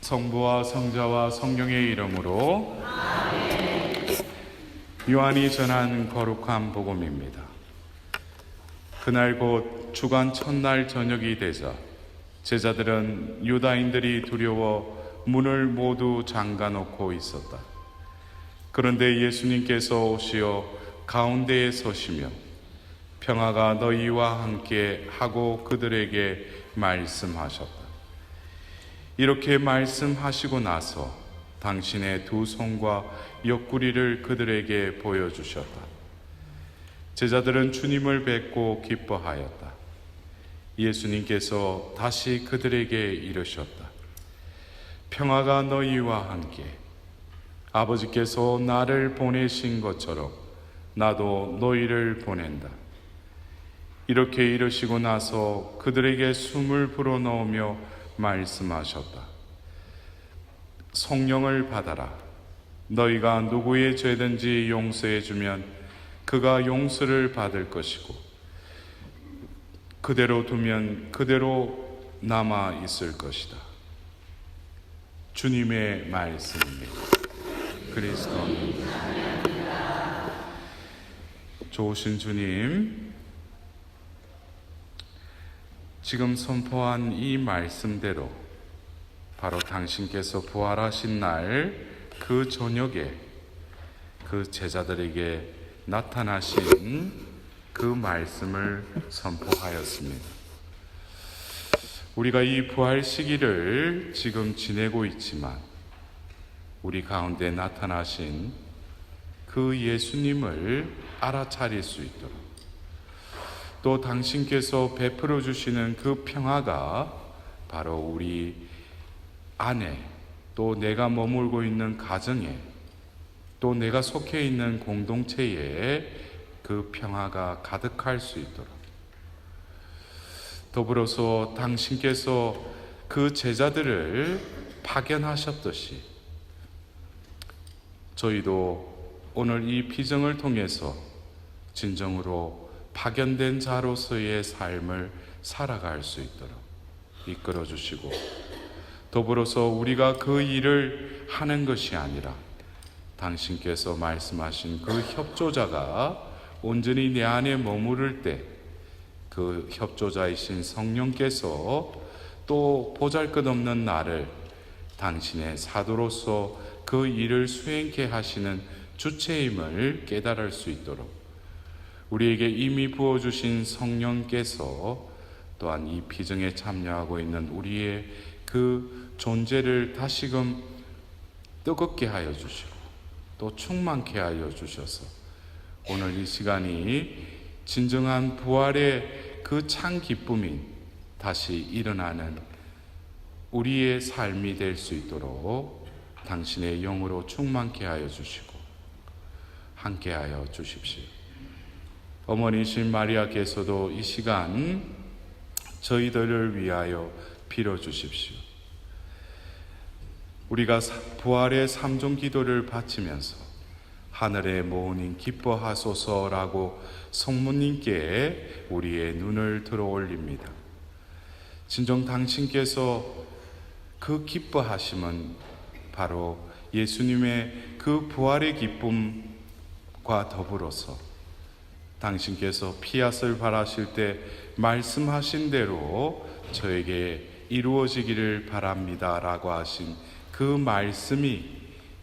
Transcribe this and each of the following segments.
성부와 성자와 성령의 이름으로 요한이 전한 거룩한 복음입니다. 그날 곧 주간 첫날 저녁이 되자 제자들은 유다인들이 두려워 문을 모두 잠가놓고 있었다. 그런데 예수님께서 오시어 가운데에 서시며 평화가 너희와 함께 하고 그들에게 말씀하셨다. 이렇게 말씀하시고 나서 당신의 두 손과 옆구리를 그들에게 보여주셨다. 제자들은 주님을 뵙고 기뻐하였다. 예수님께서 다시 그들에게 이르셨다. 평화가 너희와 함께. 아버지께서 나를 보내신 것처럼 나도 너희를 보낸다. 이렇게 이르시고 나서 그들에게 숨을 불어넣으며 말씀하셨다. 성령을 받아라. 너희가 누구의 죄든지 용서해 주면 그가 용서를 받을 것이고 그대로 두면 그대로 남아 있을 것이다. 주님의 말씀입니다. 그리스도는 좋으신 주님, 지금 선포한 이 말씀대로 바로 당신께서 부활하신 날 그 저녁에 그 제자들에게 나타나신 그 말씀을 선포하였습니다. 우리가 이 부활 시기를 지금 지내고 있지만 우리 가운데 나타나신 그 예수님을 알아차릴 수 있도록 또 당신께서 베풀어 주시는 그 평화가 바로 우리 안에 또 내가 머물고 있는 가정에 또 내가 속해 있는 공동체에 그 평화가 가득할 수 있도록 더불어서 당신께서 그 제자들을 파견하셨듯이 저희도 오늘 이 비전을 통해서 진정으로 파견된 자로서의 삶을 살아갈 수 있도록 이끌어 주시고 더불어서 우리가 그 일을 하는 것이 아니라 당신께서 말씀하신 그 협조자가 온전히 내 안에 머무를 때 그 협조자이신 성령께서 또 보잘것없는 나를 당신의 사도로서 그 일을 수행케 하시는 주체임을 깨달을 수 있도록 우리에게 이미 부어주신 성령께서 또한 이 비전에 참여하고 있는 우리의 그 존재를 다시금 뜨겁게 하여 주시고 또 충만케 하여 주셔서 오늘 이 시간이 진정한 부활의 그 찬 기쁨이 다시 일어나는 우리의 삶이 될 수 있도록 당신의 영으로 충만케 하여 주시고 함께 하여 주십시오. 어머니신 마리아께서도 이 시간 저희들을 위하여 빌어 주십시오. 우리가 부활의 3종 기도를 바치면서 하늘의 모으님 기뻐하소서라고 성모님께 우리의 눈을 들어 올립니다. 진정 당신께서 그 기뻐하심은 바로 예수님의 그 부활의 기쁨과 더불어서 당신께서 피앗을 바라실 때 말씀하신 대로 저에게 이루어지기를 바랍니다 라고 하신 그 말씀이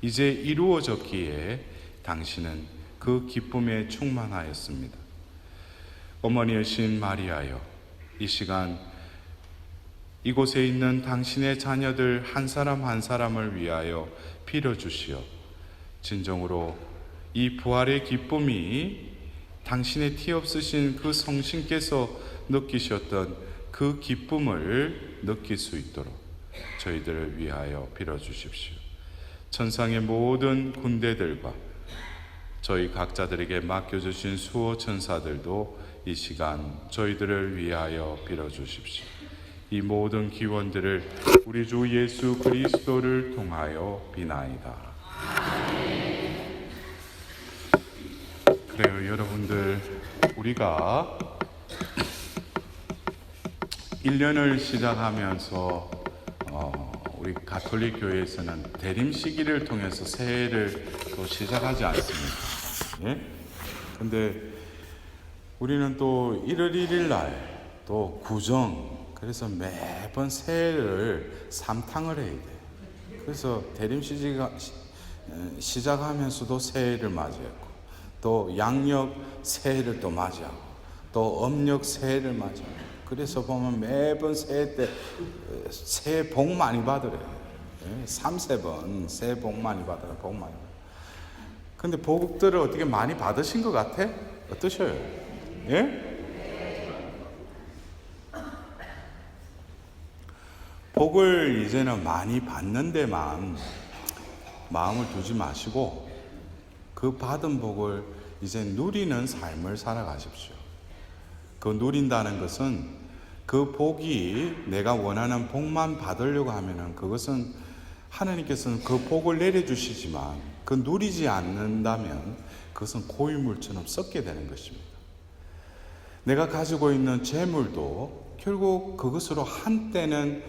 이제 이루어졌기에 당신은 그 기쁨에 충만하였습니다. 어머니이신 마리아여, 이 시간 이곳에 있는 당신의 자녀들 한 사람 한 사람을 위하여 빌어주시어 진정으로 이 부활의 기쁨이 당신의 티 없으신 그 성신께서 느끼셨던 그 기쁨을 느낄 수 있도록 저희들을 위하여 빌어주십시오. 천상의 모든 군대들과 저희 각자들에게 맡겨주신 수호 천사들도 이 시간 저희들을 위하여 빌어주십시오. 이 모든 기원들을 우리 주 예수 그리스도를 통하여 비나이다. 그래요, 여러분들, 우리가 1년을 시작하면서 우리 가톨릭 교회에서는 대림 시기를 통해서 새해를 또 시작하지 않습니까? 예? 근데 우리는 또 1월 1일 날 또 구정, 그래서 매번 새해를 삼탕을 해야 돼. 그래서 대림 시기가 시작하면서도 새해를 맞이했고, 또 양력 새해를 또 맞이하고, 또 음력 새해를 맞이하고. 그래서 보면 매번 새해 때 새해 복 많이 받으래. 3-4번 새해 복 많이 받으라, 복 많이 받으라. 근데 복들을 어떻게 많이 받으신 것 같아? 어떠셔요? 예? 복을 이제는 많이 받는 데만 마음을 두지 마시고 그 받은 복을 이제 누리는 삶을 살아가십시오. 그 누린다는 것은 그 복이 내가 원하는 복만 받으려고 하면은 그것은 하나님께서는 그 복을 내려주시지만 그 누리지 않는다면 그것은 고인물처럼 썩게 되는 것입니다. 내가 가지고 있는 재물도 결국 그것으로 한때는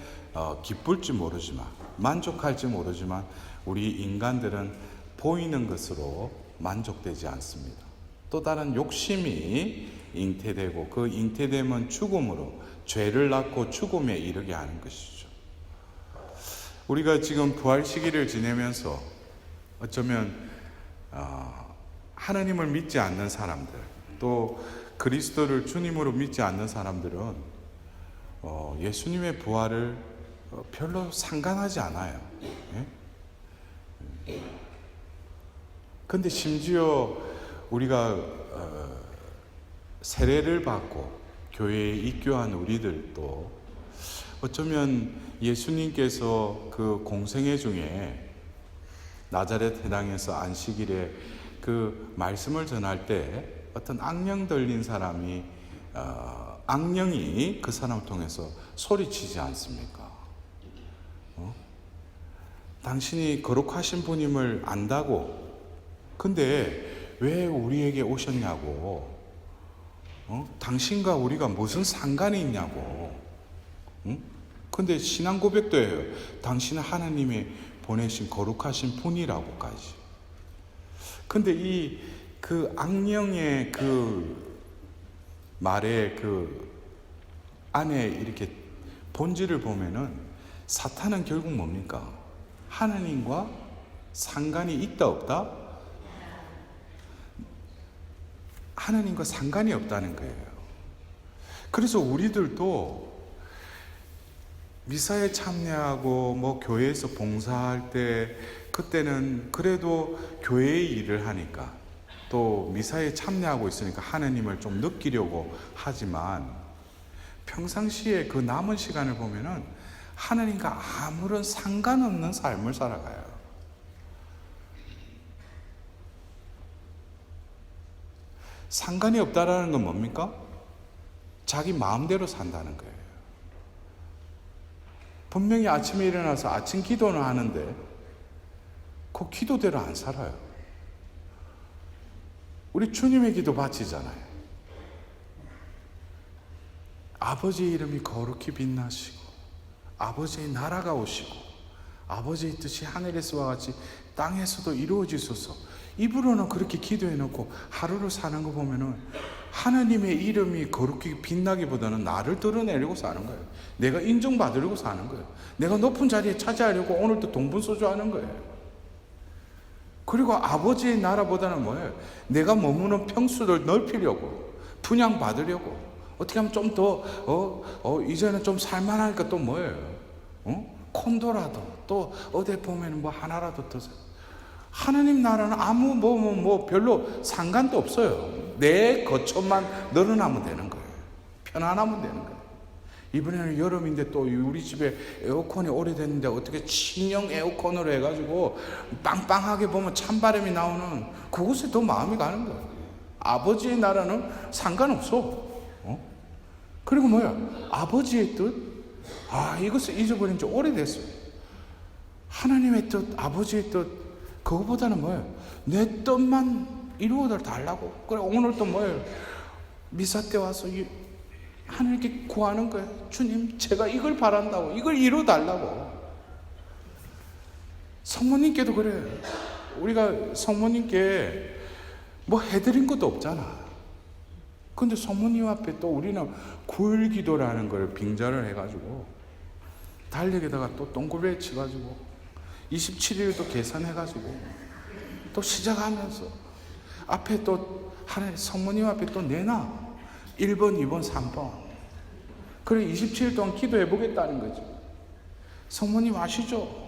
기쁠지 모르지만 만족할지 모르지만 우리 인간들은 보이는 것으로 만족되지 않습니다. 또 다른 욕심이 잉태되고 그 잉태됨은 죽음으로 죄를 낳고 죽음에 이르게 하는 것이죠. 우리가 지금 부활 시기를 지내면서 어쩌면 하나님을 믿지 않는 사람들, 또 그리스도를 주님으로 믿지 않는 사람들은 예수님의 부활을 별로 상관하지 않아요. 근데 심지어 우리가 세례를 받고 교회에 입교한 우리들도 어쩌면 예수님께서 그 공생애 중에 나자렛 해당에서 안식일에 그 말씀을 전할 때 어떤 악령 들린 사람이 악령이 그 사람을 통해서 소리치지 않습니까? 당신이 거룩하신 분임을 안다고, 근데 왜 우리에게 오셨냐고, 당신과 우리가 무슨 상관이 있냐고. 근데 신앙 고백도 해요. 당신은 하나님이 보내신 거룩하신 분이라고까지. 근데 그 악령의 그 말의 그 안에 이렇게 본질을 보면은 사탄은 결국 뭡니까? 하나님과 상관이 있다 없다? 하나님과 상관이 없다는 거예요. 그래서 우리들도 미사에 참여하고 뭐 교회에서 봉사할 때 그때는 그래도 교회의 일을 하니까 또 미사에 참여하고 있으니까 하나님을 좀 느끼려고 하지만 평상시에 그 남은 시간을 보면은 하나님과 아무런 상관없는 삶을 살아가요. 상관이 없다라는 건 뭡니까? 자기 마음대로 산다는 거예요. 분명히 아침에 일어나서 아침 기도는 하는데 그 기도대로 안 살아요. 우리 주님의 기도 바치잖아요. 아버지의 이름이 거룩히 빛나시고 아버지의 나라가 오시고 아버지의 뜻이 하늘에서와 같이 땅에서도 이루어지소서. 입으로는 그렇게 기도해놓고 하루를 사는 거 보면은 하나님의 이름이 거룩히 빛나기보다는 나를 드러내려고 사는 거예요. 내가 인정받으려고 사는 거예요. 내가 높은 자리에 차지하려고 오늘도 동분서주하는 거예요. 그리고 아버지의 나라보다는 뭐예요? 내가 머무는 평수를 넓히려고, 분양받으려고, 어떻게 하면 좀 더 이제는 좀 살만하니까 또 뭐예요? 콘도라도 또 어디 보면 뭐 하나라도 더. 하나님 나라는 아무 별로 상관도 없어요. 내 거처만 늘어나면 되는 거예요. 편안하면 되는 거예요. 이번에는 여름인데 또 우리 집에 에어컨이 오래됐는데 어떻게 친형 에어컨으로 해가지고 빵빵하게 보면 찬바람이 나오는 그곳에 더 마음이 가는 거예요. 아버지의 나라는 상관없어. 그리고 뭐야? 아버지의 뜻? 이것을 잊어버린 지 오래됐어요. 하나님의 뜻, 아버지의 뜻, 그거보다는 뭐예요? 내 뜻만 이루어 달라고. 그래, 오늘 또 뭐예요? 미사 때 와서 하나님께 구하는 거예요. 주님, 제가 이걸 바란다고, 이걸 이루어 달라고. 성모님께도 그래. 우리가 성모님께 뭐 해드린 것도 없잖아. 근데 성모님 앞에 또 우리는 굴기도라는 걸 빙자를 해가지고 달력에다가 또 동그랗게 치가지고 27일도 계산해가지고 또 시작하면서 앞에 또 하나님 성모님 앞에 또 내놔. 1번, 2번, 3번. 그래 27일 동안 기도해 보겠다는 거죠. 성모님 아시죠?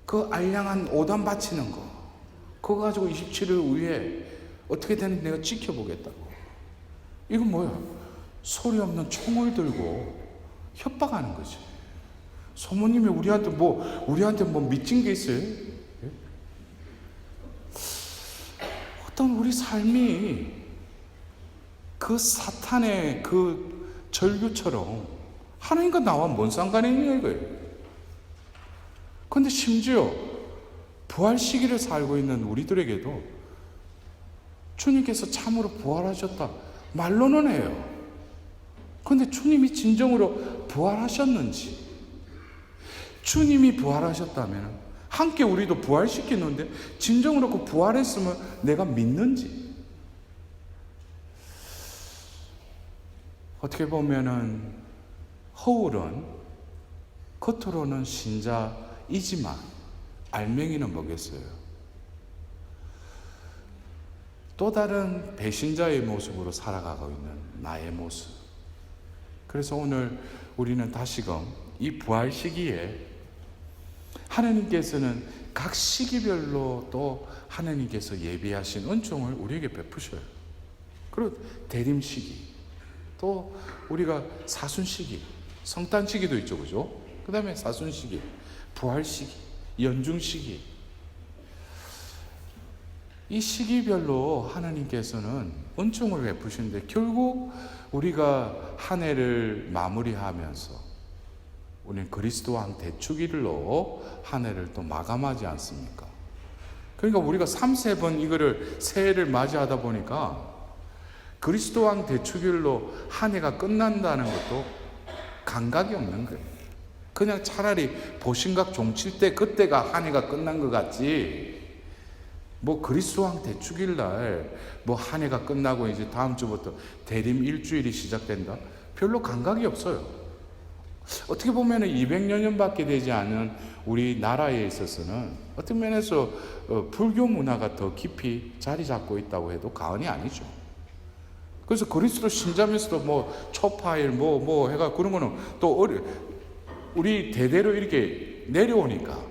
그 알량한 오단 바치는 거 그거 가지고 27일 후에 어떻게 되는지 내가 지켜보겠다고. 이건 뭐야? 소리 없는 총을 들고 협박하는 거지. 성모님이 우리한테 뭐 미친 게 있어요? 예? 어떤 우리 삶이 그 사탄의 그 절규처럼 하나님과 나와 뭔 상관이 있냐 이거예요. 근데 심지어 부활 시기를 살고 있는 우리들에게도 주님께서 참으로 부활하셨다 말로는 해요. 근데 주님이 진정으로 부활하셨는지, 주님이 부활하셨다면 함께 우리도 부활시키는데 진정으로 그 부활했으면 내가 믿는지. 어떻게 보면은 허울은 겉으로는 신자이지만 알맹이는 뭐겠어요? 또 다른 배신자의 모습으로 살아가고 있는 나의 모습. 그래서 오늘 우리는 다시금 이 부활 시기에 하나님께서는 각 시기별로 또 하나님께서 예비하신 은총을 우리에게 베푸셔요. 그리고 대림 시기, 또 우리가 사순 시기, 성탄 시기도 있죠, 그죠? 그 다음에 사순 시기, 부활 시기, 연중 시기. 이 시기별로 하나님께서는 은총을 베푸시는데 결국 우리가 한 해를 마무리하면서 우리는 그리스도 왕 대축일로 한 해를 또 마감하지 않습니까? 그러니까 우리가 3-4번 이거를 새해를 맞이하다 보니까 그리스도 왕 대축일로 한 해가 끝난다는 것도 감각이 없는 거예요. 그냥 차라리 보신각 종칠 때 그때가 한 해가 끝난 것 같지, 뭐 그리스도 왕 대축일 날 뭐 한 해가 끝나고 이제 다음 주부터 대림 일주일이 시작된다, 별로 감각이 없어요. 어떻게 보면 200여 년밖에 되지 않은 우리 나라에 있어서는 어떤 면에서 불교 문화가 더 깊이 자리 잡고 있다고 해도 과언이 아니죠. 그래서 그리스도 신자면서도 뭐 초파일 뭐 해가 그런 거는 또 우리 대대로 이렇게 내려오니까,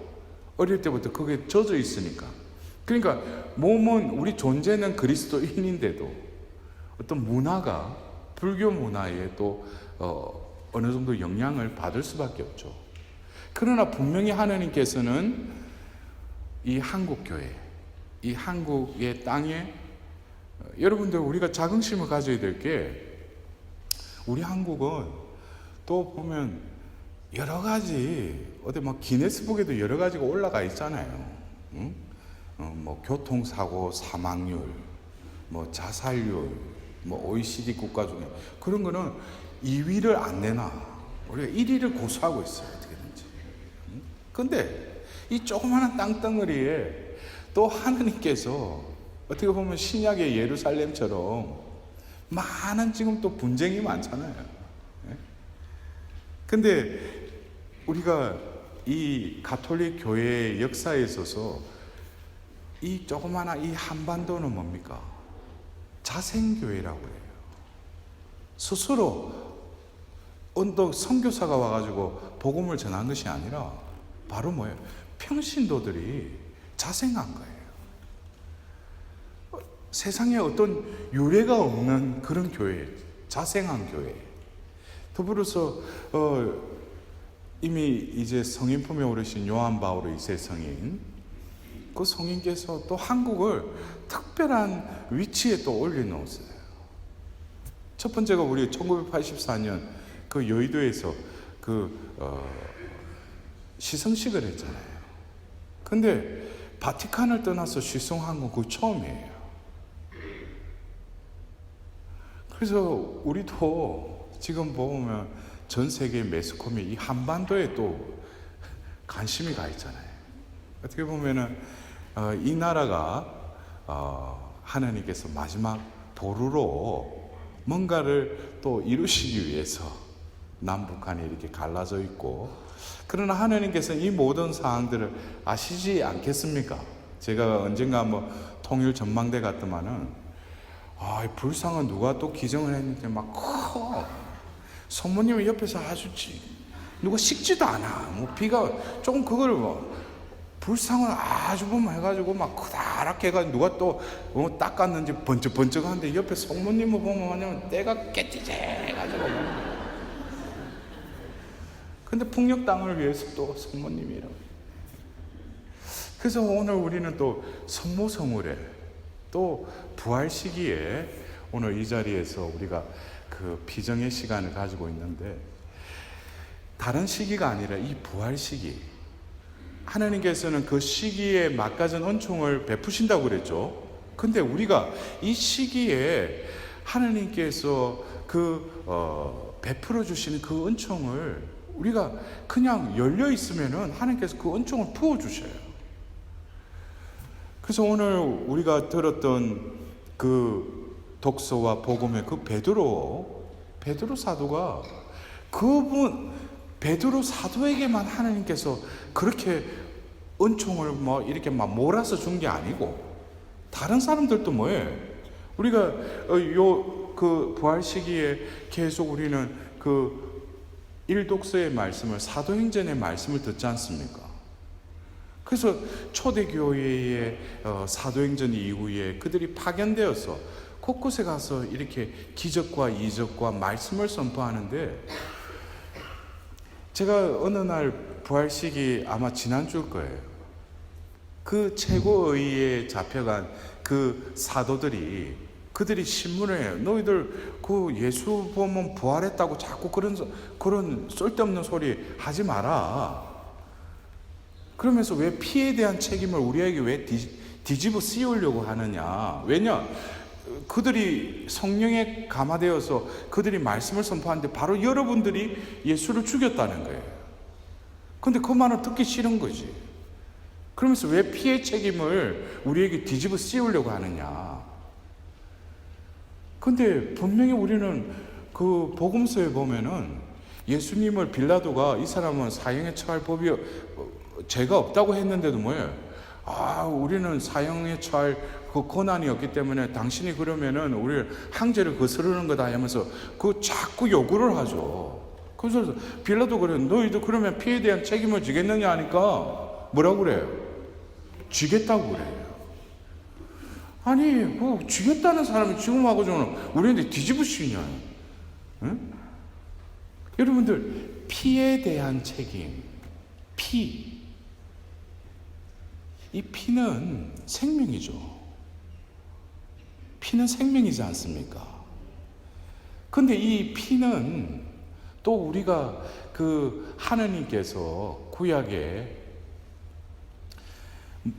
어릴 때부터 그게 젖어 있으니까. 그러니까 몸은, 우리 존재는 그리스도인인데도 어떤 문화가 불교 문화에 또 어느 정도 영향을 받을 수밖에 없죠. 그러나 분명히 하나님께서는 이 한국교회, 이 한국의 땅에 여러분들 우리가 자긍심을 가져야 될 게, 우리 한국은 또 보면 여러 가지 어디 막 기네스북에도 여러 가지가 올라가 있잖아요. 응? 뭐 교통사고 사망률, 뭐 자살률, 뭐 OECD 국가 중에 그런 거는 2위를 안 내놔. 우리가 1위를 고수하고 있어요, 어떻게든지. 근데 이 조그마한 땅덩어리에 또 하나님께서 어떻게 보면 신약의 예루살렘처럼 많은 지금 또 분쟁이 많잖아요. 근데 우리가 이 가톨릭 교회의 역사에 있어서 이 조그마한 이 한반도는 뭡니까? 자생교회라고 해요. 스스로 언덕 선교사가 와가지고 복음을 전한 것이 아니라 바로 뭐예요? 평신도들이 자생한 거예요. 세상에 어떤 유례가 없는 그런 교회, 자생한 교회. 더불어서 이미 이제 성인 품에 오르신 요한 바오로 2세 성인, 그 성인께서 또 한국을 특별한 위치에 또 올려놓았어요. 첫 번째가 우리 1984년 그 여의도에서 시성식을 했잖아요. 근데 바티칸을 떠나서 시성한 건 그 처음이에요. 그래서 우리도 지금 보면 전 세계 매스컴이 이 한반도에 또 관심이 가 있잖아요. 어떻게 보면은 이 나라가 하나님께서 마지막 도루로 뭔가를 또 이루시기 위해서 남북한이 이렇게 갈라져 있고, 그러나 하나님께서 이 모든 사항들을 아시지 않겠습니까? 제가 언젠가 한번 통일 전망대 갔더만은 이 불상은 누가 또 기정을 했는데 막 커. 성모님이 옆에서 아주지. 누가 식지도 않아. 뭐 비가 조금 그걸 불상을 아주 보면 해가지고 막 크다랗게 해가지고 누가 또 닦았는지 번쩍번쩍하는데 옆에 성모님을 보면 뭐냐면 때가 깨지해가지고. 근데 풍력 땅을 위해서 또 성모님이라고. 그래서 오늘 우리는 또 성모성울에 또 부활 시기에 오늘 이 자리에서 우리가 그 비정의 시간을 가지고 있는데, 다른 시기가 아니라 이 부활 시기, 하나님께서는 그 시기에 막가진 은총을 베푸신다고 그랬죠. 근데 우리가 이 시기에 하나님께서 베풀어 주시는 그 은총을 우리가 그냥 열려 있으면은 하나님께서 그 은총을 부어 주셔요. 그래서 오늘 우리가 들었던 그 독서와 복음의 그 베드로 사도가 베드로 사도에게만 하나님께서 그렇게 은총을 이렇게 몰아서 준 게 아니고, 다른 사람들도 뭐예요? 우리가 그 부활 시기에 계속 우리는 그 일독서의 말씀을, 사도행전의 말씀을 듣지 않습니까? 그래서 초대교회의 사도행전 이후에 그들이 파견되어서 곳곳에 가서 이렇게 기적과 이적과 말씀을 선포하는데, 제가 어느 날 부활 시기 아마 지난주일 거예요. 그 최고의회에 잡혀간 그 사도들이 그들이 신문을 해요. 너희들 그 예수 보면 부활했다고 자꾸 그런 쓸데없는 소리 하지 마라. 그러면서 왜 피에 대한 책임을 우리에게 왜 뒤집어 씌우려고 하느냐. 왜냐? 그들이 성령에 감화되어서 그들이 말씀을 선포하는데 바로 여러분들이 예수를 죽였다는 거예요. 근데 그 말은 듣기 싫은 거지. 그러면서 왜 피해 책임을 우리에게 뒤집어 씌우려고 하느냐. 근데 분명히 우리는 그 복음서에 보면은 예수님을 빌라도가 이 사람은 사형에 처할 법이 죄가 없다고 했는데도 뭐예요? 우리는 사형에 처할 그 권한이 없기 때문에 당신이 그러면은 우리를 항제를 거스르는 거다 하면서 그 자꾸 요구를 하죠. 그래서 빌라도 그래요. 너희도 그러면 피해에 대한 책임을 지겠느냐 하니까 뭐라고 그래요? 지겠다고 그래요. 아니, 지겠다는 사람이 지금하고 저는 우리한테 뒤집으시냐? 응? 여러분들, 피에 대한 책임, 이 피는 생명이죠. 피는 생명이지 않습니까? 근데 이 피는 또 우리가 그 하나님께서 구약에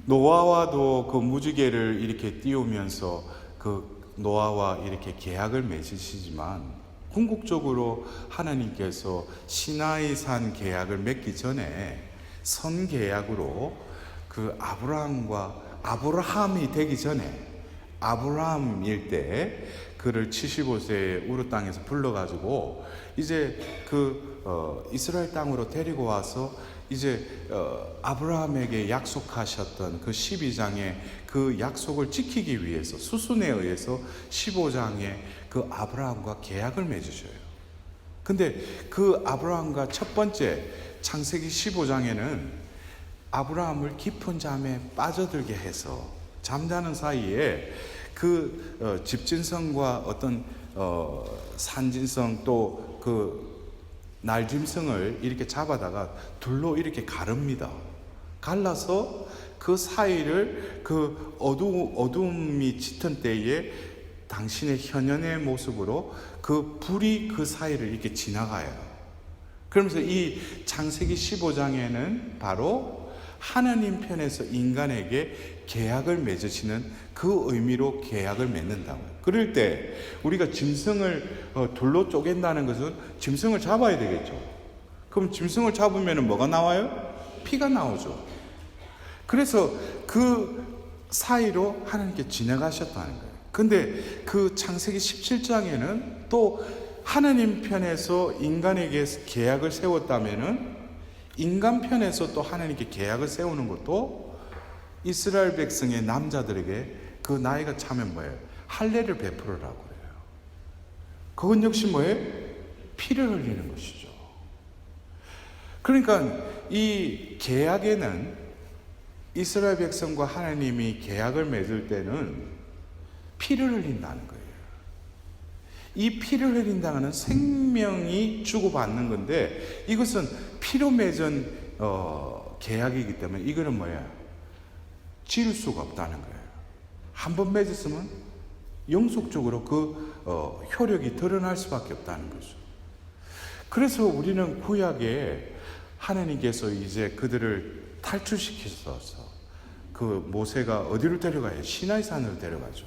노아와도 그 무지개를 이렇게 띄우면서 그 노아와 이렇게 계약을 맺으시지만, 궁극적으로 하나님께서 시나이산 계약을 맺기 전에 선계약으로 그 아브라함이 되기 전에, 아브라함일 때 그를 75세에 우르 땅에서 불러가지고 이제 이스라엘 땅으로 데리고 와서 이제 아브라함에게 약속하셨던 그 12장의 그 약속을 지키기 위해서 수순에 의해서 15장에 그 아브라함과 계약을 맺으셔요. 근데 그 아브라함과 첫 번째 창세기 15장에는 아브라함을 깊은 잠에 빠져들게 해서 잠자는 사이에 그 집진성과 어떤 산진성 또 그 날짐승을 이렇게 잡아다가 둘로 이렇게 가릅니다. 갈라서 그 사이를 그 어둠이 짙은 때에 당신의 현연의 모습으로 그 불이 그 사이를 이렇게 지나가요. 그러면서 이 창세기 15장에는 바로 하나님 편에서 인간에게 계약을 맺으시는 그 의미로 계약을 맺는다고요. 그럴 때 우리가 짐승을 둘로 쪼갠다는 것은 짐승을 잡아야 되겠죠. 그럼 짐승을 잡으면 뭐가 나와요? 피가 나오죠. 그래서 그 사이로 하나님께 지나가셨다는 거예요. 근데 그 창세기 17장에는 또 하나님 편에서 인간에게 계약을 세웠다면은 인간 편에서 또 하나님께 계약을 세우는 것도 이스라엘 백성의 남자들에게 그 나이가 차면 뭐예요? 할례를 베풀으라고 그래요. 그건 역시 뭐예요? 피를 흘리는 것이죠. 그러니까 이 계약에는 이스라엘 백성과 하나님이 계약을 맺을 때는 피를 흘린다는 거예요. 이 피를 흘린다는 생명이 주고받는 건데 이것은 피로 맺은 계약이기 때문에 이거는 뭐야? 지울 수가 없다는 거예요. 한번 맺었으면 영속적으로 그 효력이 드러날 수밖에 없다는 거죠. 그래서 우리는 구약에 하나님께서 이제 그들을 탈출시키셔서 그 모세가 어디로 데려가요? 시나이 산으로 데려가죠.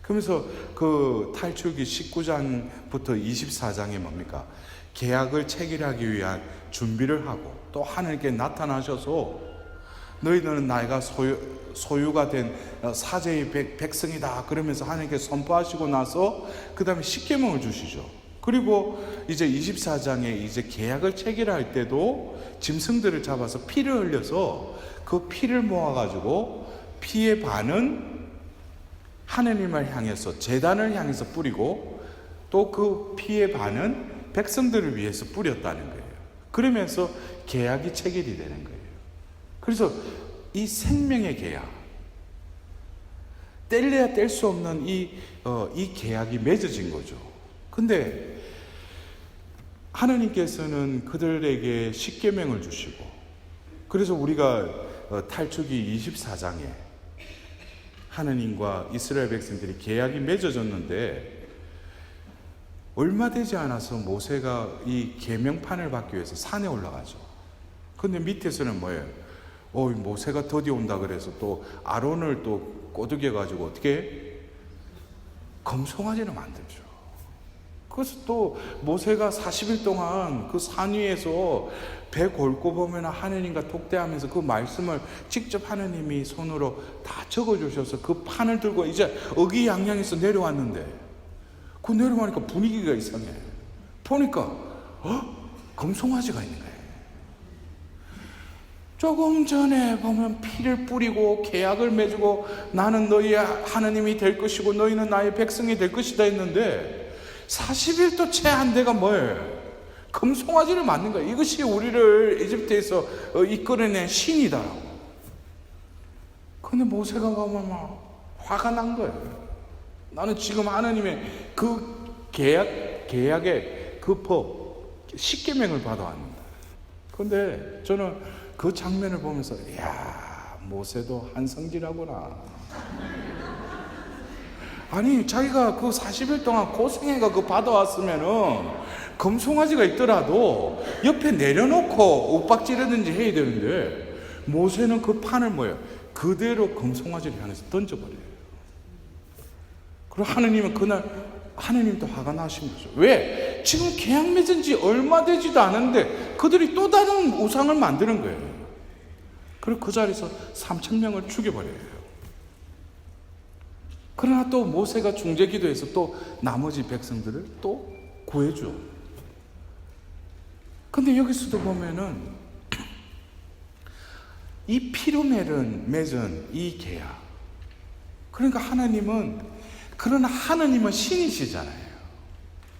그러면서 그 탈출기 19장부터 24장에 뭡니까? 계약을 체결하기 위한 준비를 하고 또 하나님께 나타나셔서 너희들은 나이가 소유가 된 사제의 백성이다 그러면서 하나님께 선포하시고 나서 그 다음에 십계명을 주시죠. 그리고 이제 24장에 이제 계약을 체결할 때도 짐승들을 잡아서 피를 흘려서 그 피를 모아가지고 피의 반은 하느님을 향해서 제단을 향해서 뿌리고 또 그 피의 반은 백성들을 위해서 뿌렸다는 거예요. 그러면서 계약이 체결이 되는 거예요. 그래서 이 생명의 계약, 뗄래야 뗄 수 없는 이 계약이 맺어진 거죠. 근데 하나님께서는 그들에게 십계명을 주시고 그래서 우리가 탈출기 24장에 하나님과 이스라엘 백성들이 계약이 맺어졌는데 얼마 되지 않아서 모세가 이 계명판을 받기 위해서 산에 올라가죠. 근데 밑에서는 뭐예요? 모세가 드디어 온다 그래서 또 아론을 또 꼬드겨 가지고 어떻게 금송아지를 만들죠. 그래서 또 모세가 40일 동안 그 산 위에서 배 골고 보면 하나님과 독대하면서 그 말씀을 직접 하나님이 손으로 다 적어주셔서 그 판을 들고 이제 어기양양해서 내려왔는데 그 내려가니까 분위기가 이상해. 보니까 금송아지가 있는 거예요. 조금 전에 보면 피를 뿌리고 계약을 맺고 나는 너희의 하나님이 될 것이고 너희는 나의 백성이 될 것이다 했는데 40일도 채 안 돼가 뭐예요? 금송아지를 만든 거예요. 이것이 우리를 이집트에서 이끌어낸 신이다라고. 근데 모세가 가면 막 화가 난 거예요. 나는 지금 하나님의 그 계약의 그 법, 십계명을 받아왔는다. 근데 저는 그 장면을 보면서 이야, 모세도 한성질하구나. 아니 자기가 그 40일 동안 고생해가 그 받아왔으면은 금송아지가 있더라도 옆에 내려놓고 윽박지르든지 해야 되는데 모세는 그 판을 뭐예요? 그대로 금송아지를 향해서 던져버려요. 그리고 하느님은 그날 하느님도 화가 나신 거죠. 왜? 지금 계약 맺은 지 얼마 되지도 않은데 그들이 또 다른 우상을 만드는 거예요. 그리고 그 자리에서 3,000명을 죽여버려요. 그러나 또 모세가 중재 기도해서 또 나머지 백성들을 또 구해줘. 근데 여기서도 보면은 이 피로 맺은 이 계약. 그러니까 그러나 하나님은 신이시잖아요.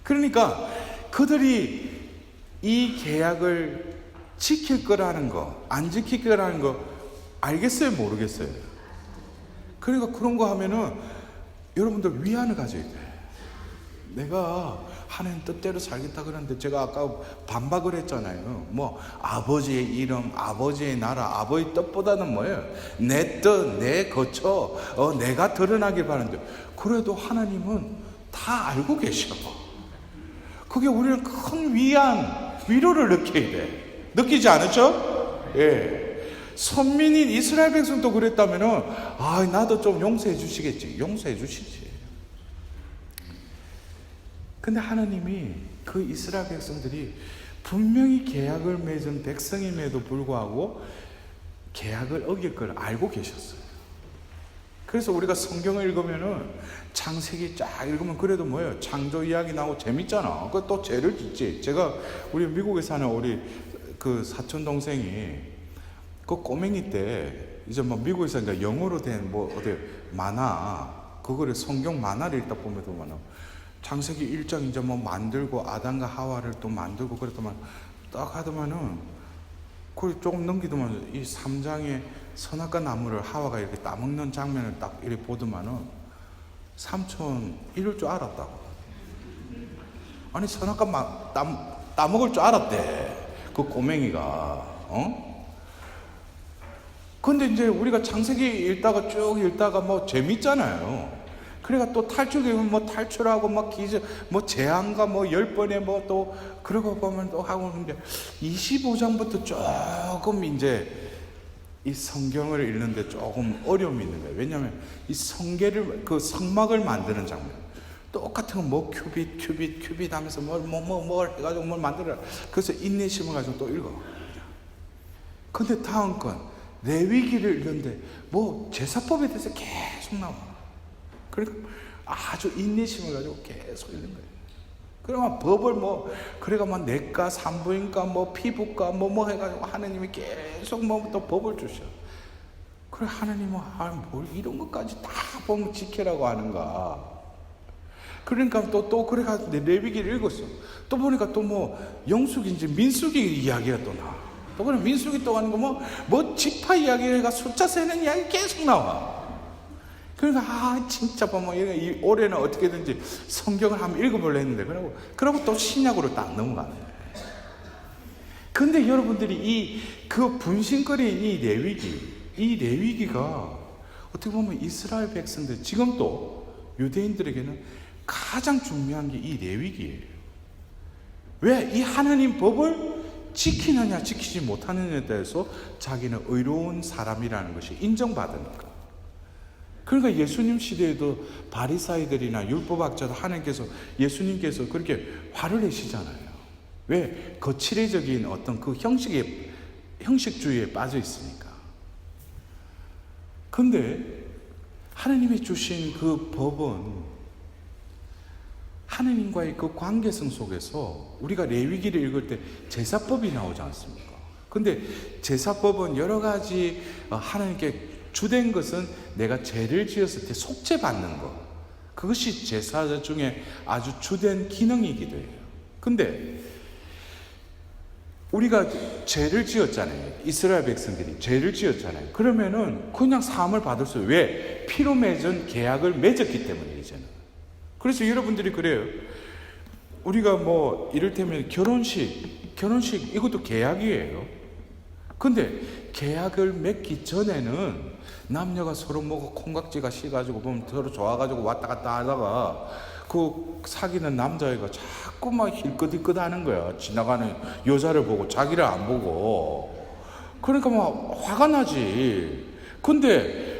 그러니까 그들이 이 계약을 지킬 거라는 거, 안 지킬 거라는 거 알겠어요? 모르겠어요? 그러니까 그런 거 하면은 여러분들 위안을 가져야 돼. 내가 하나님 뜻대로 살겠다 그러는데 제가 아까 반박을 했잖아요. 뭐 아버지의 이름, 아버지의 나라, 아버지 뜻보다는 뭐예요? 내 뜻, 내 거처, 내가 드러나길 바라는데 그래도 하나님은 다 알고 계셔. 그게 우리는 큰 위로를 느껴야 돼. 느끼지 않으죠? 예. 선민인 이스라엘 백성도 그랬다면은 나도 좀 용서해 주시겠지. 용서해 주시지. 근데 하나님이 그 이스라엘 백성들이 분명히 계약을 맺은 백성임에도 불구하고 계약을 어길 걸 알고 계셨어요. 그래서 우리가 성경을 읽으면은 창세기 쫙 읽으면 그래도 뭐예요? 창조 이야기 나오고 재밌잖아. 그 또 죄를 짓지. 제가 우리 미국에 사는 우리 그 사촌 동생이 그 꼬맹이 때 이제 뭐 미국에서 이제 영어로 된 뭐 어디 만화 그거를 성경 만화를 읽다 보면은 창세기 1장 이제 뭐 만들고 아담과 하와를 또 만들고 그랬더만 딱 하더만은 그 조금 넘기더만 이 3장에 선악과 나무를 하와가 이렇게 따먹는 장면을 딱 이렇게 보더만은 삼촌 이럴 줄 알았다고. 아니 선악과 따먹을 줄 알았대 그 꼬맹이가. 근데 이제 우리가 창세기 읽다가 쭉 읽다가 뭐 재밌잖아요. 그러니까 또 탈출되면 뭐 탈출하고 막 기적 뭐 재앙과 뭐 10번에 뭐 또 그러고 보면 또 하고 있는데 25장부터 조금 이제 이 성경을 읽는데 조금 어려움이 있는 거예요. 왜냐하면 이 성계를 그 성막을 만드는 장면 똑같은 거 뭐 큐빗 하면서 뭘 해가지고 뭘 만들어라. 그래서 인내심을 가지고 또 읽어. 근데 다음 건 레위기를 읽는데 뭐 제사법에 대해서 계속 나와. 그러니까 아주 인내심을 가지고 계속 읽는 거예요. 그러면 법을 뭐 그래가 막 내과 산부인과 뭐 피부과 뭐 해가지고 하나님이 계속 뭐 또 법을 주셔. 그래 하나님은 뭘 이런 것까지 다 보면 지켜라고 하는가. 그러니까 또 그래가지고 레위기를 읽었어. 또 보니까 또 뭐 영숙인지 민숙이 이야기가 또 나와. 또 그래 민숙이 또 하는 거 뭐 지파 이야기가 숫자 세는 이야기 계속 나와. 그러니까 진짜 뭐 이 올해는 어떻게든지 성경을 한번 읽어보려 했는데 그러고 또 신약으로 딱 넘어가는 거예요. 근데 여러분들이 그 분신거리인 이 레위기가 어떻게 보면 이스라엘 백성들 지금도 유대인들에게는 가장 중요한 게 이 레위기예요. 왜? 이 하나님 법을 지키느냐 지키지 못하느냐에 대해서 자기는 의로운 사람이라는 것이 인정받으니까. 그러니까 예수님 시대에도 바리사이들이나 율법학자도 하나님께서 예수님께서 그렇게 화를 내시잖아요. 왜? 거칠애적인 어떤 그 형식주의에 빠져 있으니까. 근데 하나님이 주신 그 법은 하나님과의 그 관계성 속에서 우리가 레위기를 읽을 때 제사법이 나오지 않습니까? 근데 제사법은 여러 가지 하나님께 주된 것은 내가 죄를 지었을 때 속죄받는 것. 그것이 제사 중에 아주 주된 기능이기도 해요. 근데 우리가 죄를 지었잖아요. 이스라엘 백성들이 죄를 지었잖아요. 그러면은 그냥 사함을 받을 수. 왜? 피로 맺은 계약을 맺었기 때문에 이제는. 그래서 여러분들이 그래요. 우리가 뭐 이를테면 결혼식 이것도 계약이에요. 근데 계약을 맺기 전에는 남녀가 서로 뭐 콩깍지가 씌가지고 보면 서로 좋아가지고 왔다 갔다 하다가 그 사귀는 남자애가 자꾸 막 힐끗힐끗 하는 거야. 지나가는 여자를 보고 자기를 안 보고. 그러니까 막 화가 나지. 근데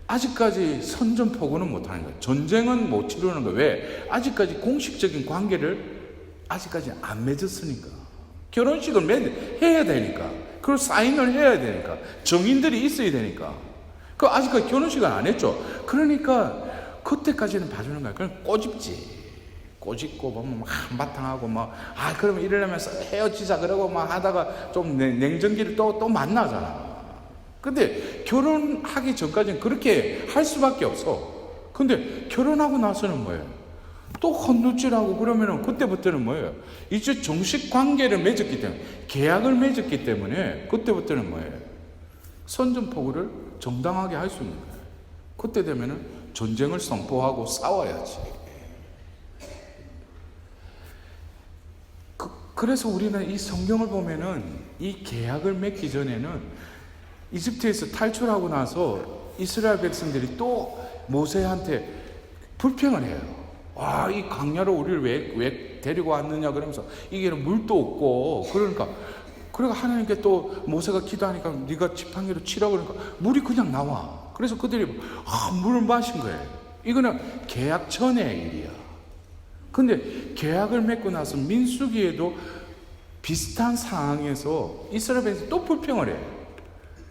아직까지 선전포고는 못하는 거야. 전쟁은 못 치르는 거야. 왜? 아직까지 공식적인 관계를 아직까지 안 맺었으니까. 결혼식을 해야 되니까. 그걸 사인을 해야 되니까. 정인들이 있어야 되니까. 그 아직까지 결혼식을 안 했죠. 그러니까 그때까지는 봐주는 거야. 그럼 꼬집지. 꼬집고 보면 막 한바탕 하고 그러면 이러려면 헤어지자 그러고 막 하다가 좀 냉정기를 또 만나잖아. 근데 결혼하기 전까지는 그렇게 할 수밖에 없어. 근데 결혼하고 나서는 뭐예요? 또 헛누질하고 그러면은 그때부터는 뭐예요? 이제 정식 관계를 맺었기 때문에, 계약을 맺었기 때문에 그때부터는 뭐예요? 선전포고를 정당하게 할 수 있는 거예요. 그때 되면은 전쟁을 선포하고 싸워야지. 그래서 우리는 이 성경을 보면은 이 계약을 맺기 전에는 이집트에서 탈출하고 나서 이스라엘 백성들이 또 모세한테 불평을 해요. 이 강야로 우리를 왜 데리고 왔느냐 그러면서 이게 물도 없고 그러니까 하나님께 또 모세가 기도하니까 네가 지팡이로 치라고 그러니까 물이 그냥 나와. 그래서 그들이 물을 마신 거예요. 이거는 계약 전의 일이야. 근데 계약을 맺고 나서 민수기에도 비슷한 상황에서 이스라엘 백성이 또 불평을 해요.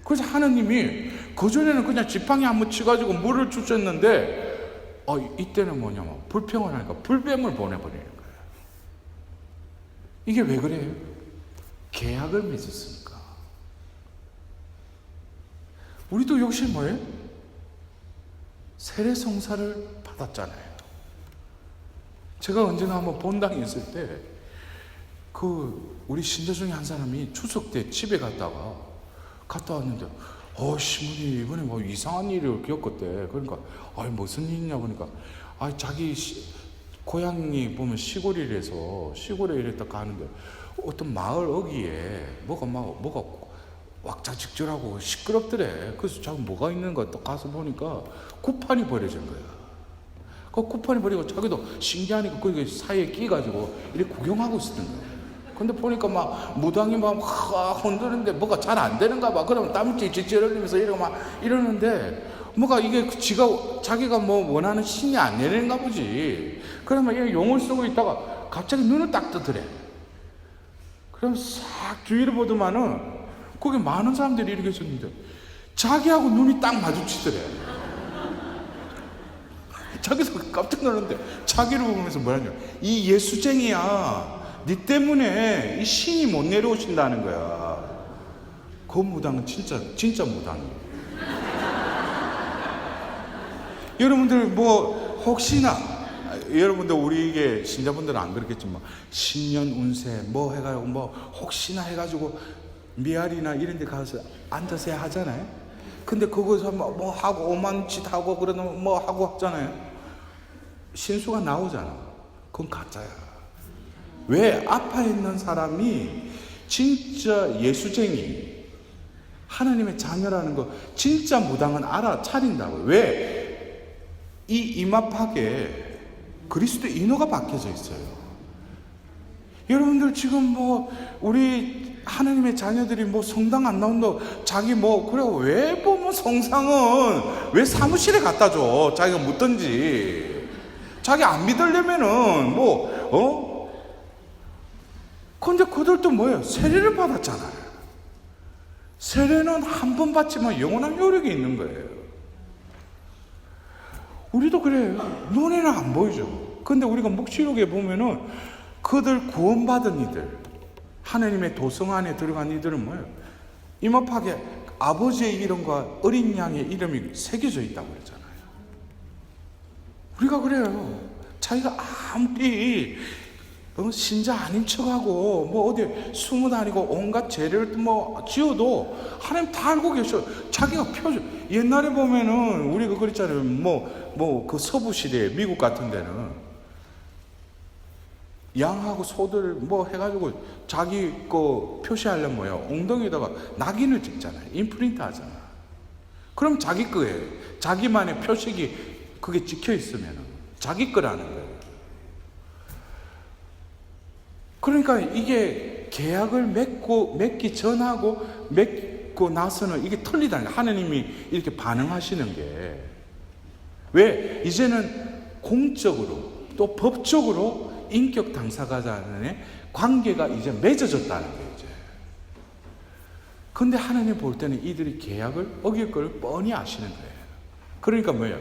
그래서 하나님이 그전에는 그냥 지팡이 한번 치가지고 물을 주셨는데 이때는 뭐냐면 불평을 하니까 불뱀을 보내버리는 거예요. 이게 왜 그래요? 계약을 맺었으니까. 우리도 역시 뭐예요? 세례성사를 받았잖아요. 제가 언제나 한번 본당에 있을 때 우리 신자 중에 한 사람이 추석 때 집에 갔다 왔는데 시모니 이번에 뭐 이상한 일을 겪었대. 그러니까 무슨 일이냐 보니까 자기 고향이 보면 시골에 이랬다 가는데 어떤 마을 어귀에 뭐가 왁자지껄하고 시끄럽더래. 그래서 자기 뭐가 있는가 또 가서 보니까 구판이 버려진 거야. 그 구판이 버리고 자기도 신기하니까 그 사이에 끼가지고 이렇게 구경하고 있었던 거야. 근데 보니까 무당이 흔드는데 뭐가 잘 안 되는가 봐. 그러면 땀을 찌찌 흘리면서 이러는데 뭐가 이게 자기가 뭐 원하는 신이 안 내리는가 보지. 그러면 이 용을 쓰고 있다가 갑자기 눈을 딱 뜨더래. 그럼 싹 주위를 보더만은 거기 많은 사람들이 이렇게 있었는데 자기하고 눈이 딱 마주치더래. 자기도 깜짝 놀랐는데 자기를 보면서 뭐라냐, 이 예수쟁이야, 네 때문에 이 신이 못 내려오신다는 거야. 그 무당은 진짜 무당이에요. 여러분들 혹시나 여러분들 우리에게 신자분들은 안 그렇겠지만 신년 운세 해가지고 혹시나 해가지고 미아리나 이런 데 가서 앉아서 하잖아요. 근데 거기서 하고 오만 짓 하고 그러면 하고 하잖아요. 신수가 나오잖아. 그건 가짜야. 왜? 앞에 있는 사람이 진짜 예수쟁이, 하나님의 자녀라는 거 진짜 무당은 알아차린다고. 왜? 이 이마팍에 그리스도 인호가 박혀져 있어요. 여러분들 지금 우리 하나님의 자녀들이 성당 안 나온다 자기 그래, 왜 보면 성상은 왜 사무실에 갖다 줘? 자기가 묻든지. 자기 안 믿으려면은 근데 그들도 뭐예요? 세례를 받았잖아요. 세례는 한 번 받지만 영원한 효력이 있는 거예요. 우리도 그래요. 눈에는 안 보이죠. 근데 우리가 묵시록에 보면은 그들 구원받은 이들, 하나님의 도성 안에 들어간 이들은 뭐예요? 이마팍에 아버지의 이름과 어린 양의 이름이 새겨져 있다고 그랬잖아요. 우리가 그래요. 자기가 아무리 신자 아닌 척하고 어디 숨어 다니고 온갖 죄를 지어도 하나님 다 알고 계셔. 자기가 펴줘. 옛날에 보면은 우리가 그랬잖아요. 그 서부 시대 미국 같은 데는 양하고 소들 해가지고 자기 거 표시하려면 뭐예요? 엉덩이에다가 낙인을 찍잖아요. 임프린트 하잖아. 그럼 자기 거예요. 자기만의 표식이 그게 찍혀 있으면 자기 거라는 거예요. 그러니까 이게 계약을 맺기 전하고 맺고 나서는 이게 틀리다는 거예요. 하나님이 이렇게 반응하시는 게. 왜? 이제는 공적으로 또 법적으로 인격 당사자간의 관계가 이제 맺어졌다는 거예요. 이제. 근데 하나님 볼 때는 이들이 계약을 어길 걸 뻔히 아시는 거예요. 그러니까 뭐예요?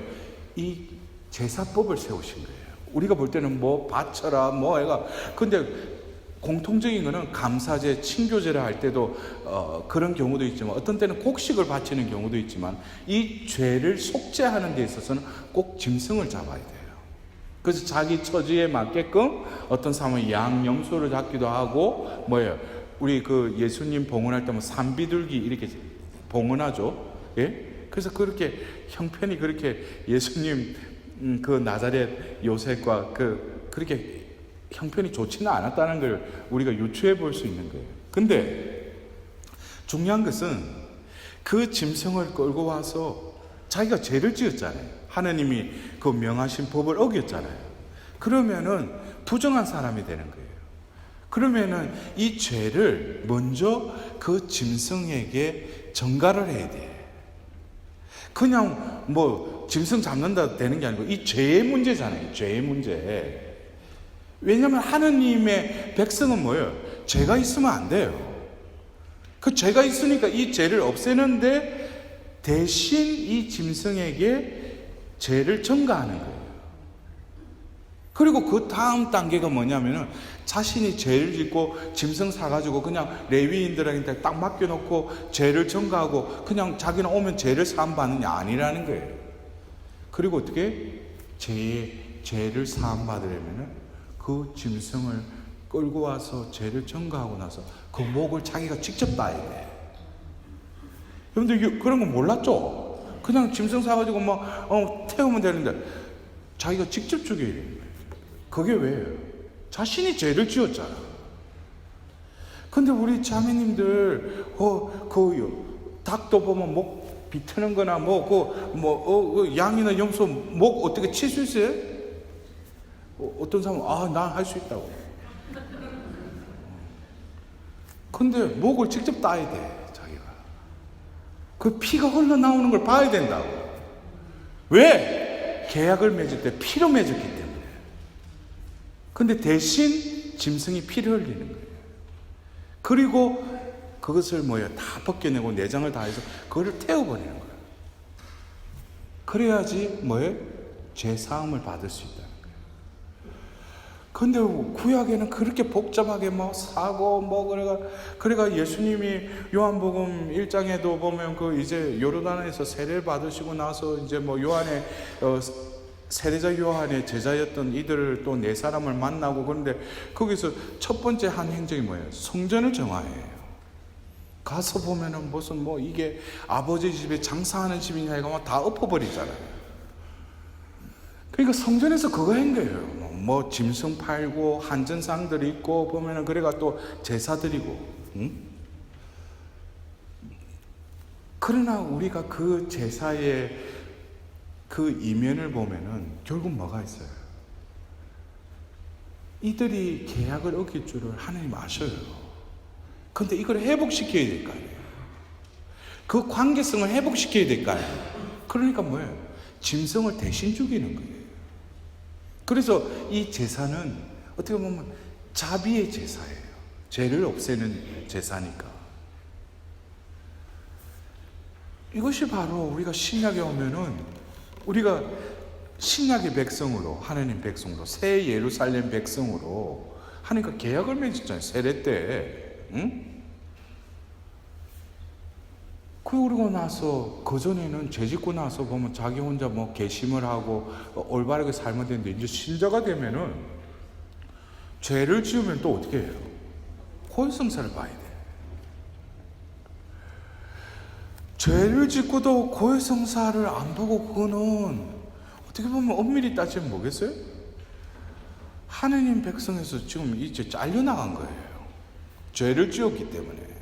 이 제사법을 세우신 거예요. 우리가 볼 때는 바쳐라 해가. 근데 공통적인 거는 감사제, 친교제를 할 때도 그런 경우도 있지만 어떤 때는 곡식을 바치는 경우도 있지만 이 죄를 속죄하는 데 있어서는 꼭 짐승을 잡아야 돼요. 그래서 자기 처지에 맞게끔 어떤 사람은 양, 염소를 잡기도 하고 우리 예수님 봉헌할 때 산비둘기 이렇게 봉헌하죠. 예? 그래서 그렇게 형편이 그렇게 예수님 그 나자렛 요셉과 그렇게 형편이 좋지는 않았다는 걸 우리가 유추해 볼 수 있는 거예요. 근데 중요한 것은 그 짐승을 끌고 와서 자기가 죄를 지었잖아요. 하나님이 그 명하신 법을 어겼잖아요. 그러면은 부정한 사람이 되는 거예요. 그러면은 이 죄를 먼저 그 짐승에게 전가를 해야 돼. 그냥 짐승 잡는다 되는 게 아니고 이 죄의 문제잖아요. 죄의 문제. 왜냐하면 하느님의 백성은 뭐예요? 죄가 있으면 안 돼요. 그 죄가 있으니까 이 죄를 없애는데 대신 이 짐승에게 죄를 전가하는 거예요. 그리고 그 다음 단계가 뭐냐면은 자신이 죄를 짓고 짐승 사가지고 그냥 레위인들한테 딱 맡겨놓고 죄를 전가하고 그냥 자기는 오면 죄를 사함받는 게 아니라는 거예요. 그리고 어떻게? 죄를 사함받으려면은 그 짐승을 끌고 와서 죄를 전가하고 나서 그 목을 자기가 직접 따야 돼. 여러분들 그런 거 몰랐죠? 그냥 짐승 사가지고 막 태우면 되는데 자기가 직접 죽여야 되는 거예요. 그게 왜요? 자신이 죄를 지었잖아. 근데 우리 자매님들 닭도 보면 목 비트는 거나 양이나 염소 목 어떻게 칠 수 있어요? 어떤 사람은 난 할 수 있다고. 근데 목을 직접 따야 돼, 자기가. 그 피가 흘러나오는 걸 봐야 된다고. 왜? 계약을 맺을 때 피로 맺었기 때문에. 근데 대신 짐승이 피를 흘리는 거예요. 그리고 그것을 다 벗겨내고 내장을 다해서 그거를 태워버리는 거예요. 그래야지 죄 사함을 받을 수 있다는 거예요. 근데 구약에는 그렇게 복잡하게 사고 그래가 예수님이 요한복음 1장에도 보면 이제 요르단에서 세례를 받으시고 나서 이제 요한의 세례자 요한의 제자였던 이들을 또 네 사람을 만나고, 그런데 거기서 첫 번째 한 행적이 뭐예요? 성전을 정화해요. 가서 보면은 무슨 이게 아버지 집에 장사하는 집이냐 이거 다 엎어버리잖아요. 그러니까 성전에서 그거 한 거예요. 짐승 팔고 한전상들이 있고 보면은 그래가 또 제사 드리고. 그러나 우리가 그 제사의 그 이면을 보면은 결국 뭐가 있어요? 이들이 계약을 어길 줄을 하나님 아셔요. 근데 이걸 회복시켜야 될 거 아니에요. 그 관계성을 회복시켜야 될 거 아니에요. 그러니까 뭐예요? 짐승을 대신 죽이는 거예요. 그래서 이 제사는 어떻게 보면 자비의 제사예요. 죄를 없애는 제사니까. 이것이 바로 우리가 신약에 오면은 우리가 신약의 백성으로, 하나님 백성으로, 새 예루살렘 백성으로 하니까 계약을 맺었잖아요. 세례 때. 그러고 나서 그전에는 죄 짓고 나서 보면 자기 혼자 개심을 하고 올바르게 살면 되는데, 이제 신자가 되면은 죄를 지으면 또 어떻게 해요? 고해성사를 봐야 돼. 죄를 짓고도 고해성사를 안 보고, 그거는 어떻게 보면 엄밀히 따지면 뭐겠어요? 하느님 백성에서 지금 이제 잘려나간 거예요. 죄를 지었기 때문에.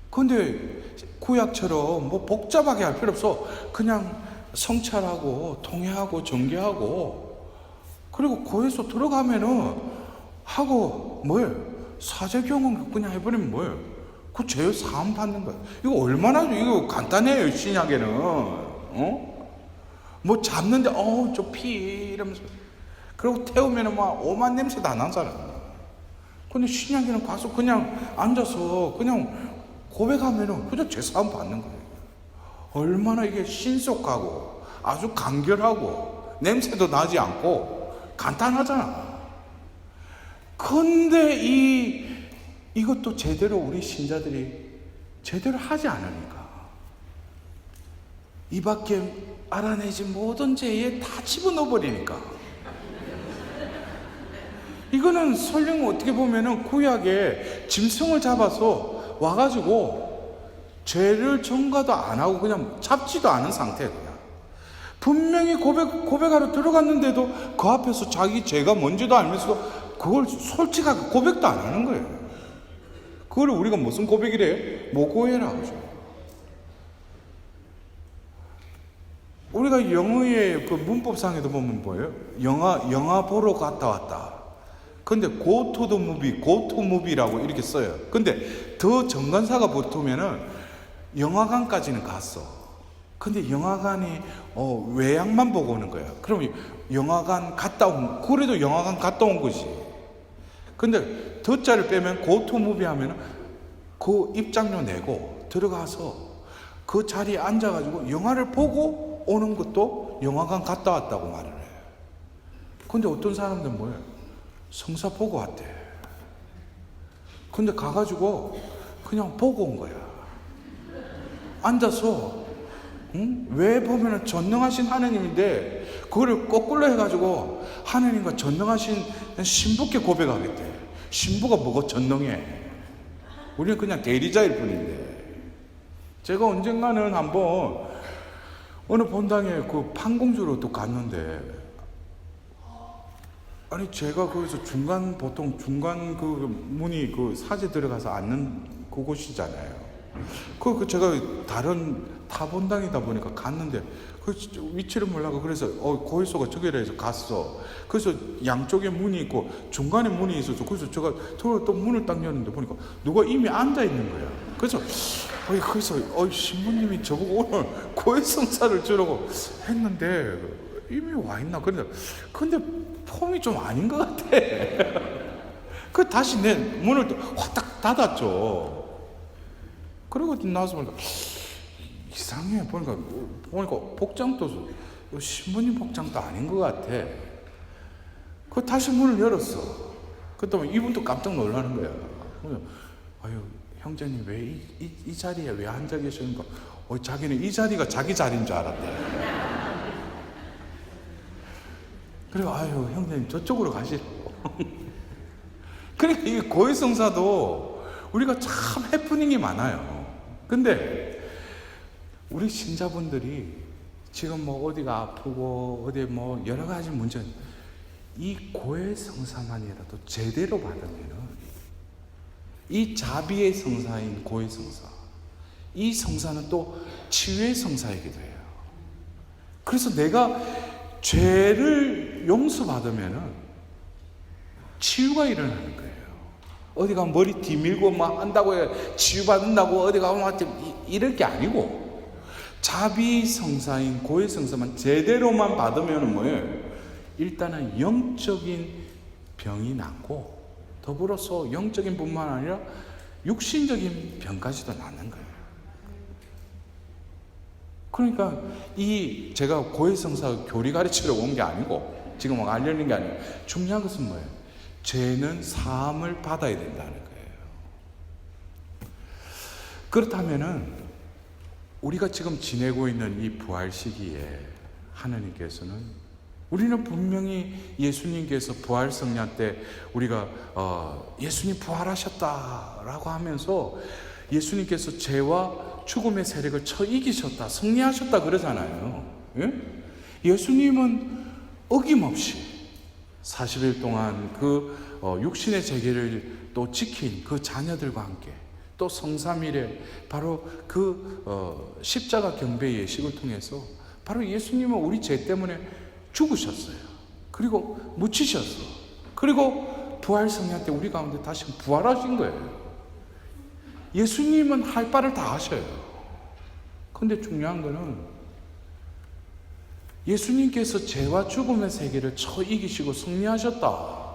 근데 구약처럼 복잡하게 할 필요 없어. 그냥 성찰하고 통회하고 정죄하고, 그리고 고해소 들어가면은 하고 사죄 경험 그냥 해버리면 그 죄 사함 받는 거예요. 이거 얼마나 이거 간단해요. 신약에는 잡는데 저 피 이러면서, 그리고 태우면은 오만 냄새도 안 나잖아. 근데 신약에는 가서 그냥 앉아서 그냥 고백하면은 그냥 죄 사함 받는 거예요. 얼마나 이게 신속하고 아주 간결하고 냄새도 나지 않고 간단하잖아. 근데 이것도 제대로 우리 신자들이 제대로 하지 않으니까 이 밖에 알아내지 모든 죄에 다 집어넣어 버리니까, 이거는 설령 어떻게 보면은 구약에 짐승을 잡아서 와가지고 죄를 전가도 안 하고 그냥 잡지도 않은 상태예요. 그냥 분명히 고백하러 들어갔는데도 그 앞에서 자기 죄가 뭔지도 알면서도 그걸 솔직하게 고백도 안 하는 거예요. 그걸 우리가 무슨 고백이래? 모고해라 하죠. 우리가 영어의 그 문법상에도 보면 뭐예요? 영화 보러 갔다 왔다. 근데 go to the movie, go to movie라고 이렇게 써요. 근데 더 정관사가 붙으면은 영화관까지는 갔어. 근데 영화관이 외양만 보고 오는 거야. 그럼 영화관 갔다 온, 그래도 영화관 갔다 온 거지. 근데 더 자를 빼면 go to movie 하면은 그 입장료 내고 들어가서 그 자리에 앉아가지고 영화를 보고 오는 것도 영화관 갔다 왔다고 말을 해요. 근데 어떤 사람들은 뭐예요? 성사 보고 왔대. 근데 가가지고 그냥 보고 온 거야. 앉아서, 왜 보면은 전능하신 하나님인데 그거를 거꾸로 해가지고 하나님과 전능하신 신부께 고백하겠대. 신부가 뭐가 전능해? 우리는 그냥 대리자일 뿐인데. 제가 언젠가는 한번 어느 본당에 그 판공주로 또 갔는데, 아니 제가 거기서 보통 중간 그 문이 그 사제 들어가서 앉는 그곳이잖아요. 그 제가 다른 타 본당이다 보니까 갔는데 그 위치를 몰라고, 그래서 고일소가 저기라 해서 갔어. 그래서 양쪽에 문이 있고 중간에 문이 있어서, 그래서 제가 또 문을 딱 열었는데 보니까 누가 이미 앉아 있는 거야. 그래서 신부님이 저보고 오늘 고해성사를 주라고 했는데 이미 와 있나? 근데 폼이 좀 아닌 것 같아. 그 다시 내 문을 또 확딱 닫았죠. 그리고 나서 보니까 이상해. 보니까 복장도 신부님 복장도 아닌 것 같아. 그 다시 문을 열었어. 그때 이분도 깜짝 놀라는 거야. 아유, 형제님 왜 이 자리에 왜 앉아 계시는가? 자기는 이 자리가 자기 자리인 줄 알았대. 그리고 아유, 형제님 저쪽으로 가시라고. 그러니까 이 고해성사도 우리가 참 해프닝이 많아요. 근데 우리 신자분들이 지금 뭐 어디가 아프고 어디 뭐 여러 가지 문제, 이 고해성사만이라도 제대로 받으면은, 이 자비의 성사인 고해성사, 이 성사는 또 치유의 성사이기도 해요. 그래서 내가 죄를 용서받으면은 치유가 일어나는 거예요. 어디 가면 머리 뒤밀고 막 한다고 해 치유받는다고 어디 가면 막 이럴 게 아니고, 자비 성사인 고해 성사만 제대로만 받으면 뭐예요? 일단은 영적인 병이 낫고, 더불어서 영적인 뿐만 아니라 육신적인 병까지도 낫는 거예요. 그러니까 제가 고해 성사 교리 가르치러 온 게 아니고 지금 알려는 게 아니고, 중요한 것은 뭐예요? 죄는 사함을 받아야 된다는 거예요. 그렇다면은 우리가 지금 지내고 있는 이 부활 시기에 하나님께서는, 우리는 분명히 예수님께서 부활 성령 때 우리가 예수님 부활하셨다라고 하면서 예수님께서 죄와 죽음의 세력을 쳐 이기셨다, 승리하셨다 그러잖아요. 예? 예수님은 어김없이 40일 동안 그 육신의 재계를 또 지킨 그 자녀들과 함께, 또 성삼일에 바로 그 십자가 경배 예식을 통해서 바로 예수님은 우리 죄 때문에 죽으셨어요. 그리고 묻히셨어. 그리고 부활 성령 때 우리 가운데 다시 부활하신 거예요. 예수님은 할 바를 다 하셔요. 근데 중요한 거는 예수님께서 죄와 죽음의 세계를 쳐 이기시고 승리하셨다.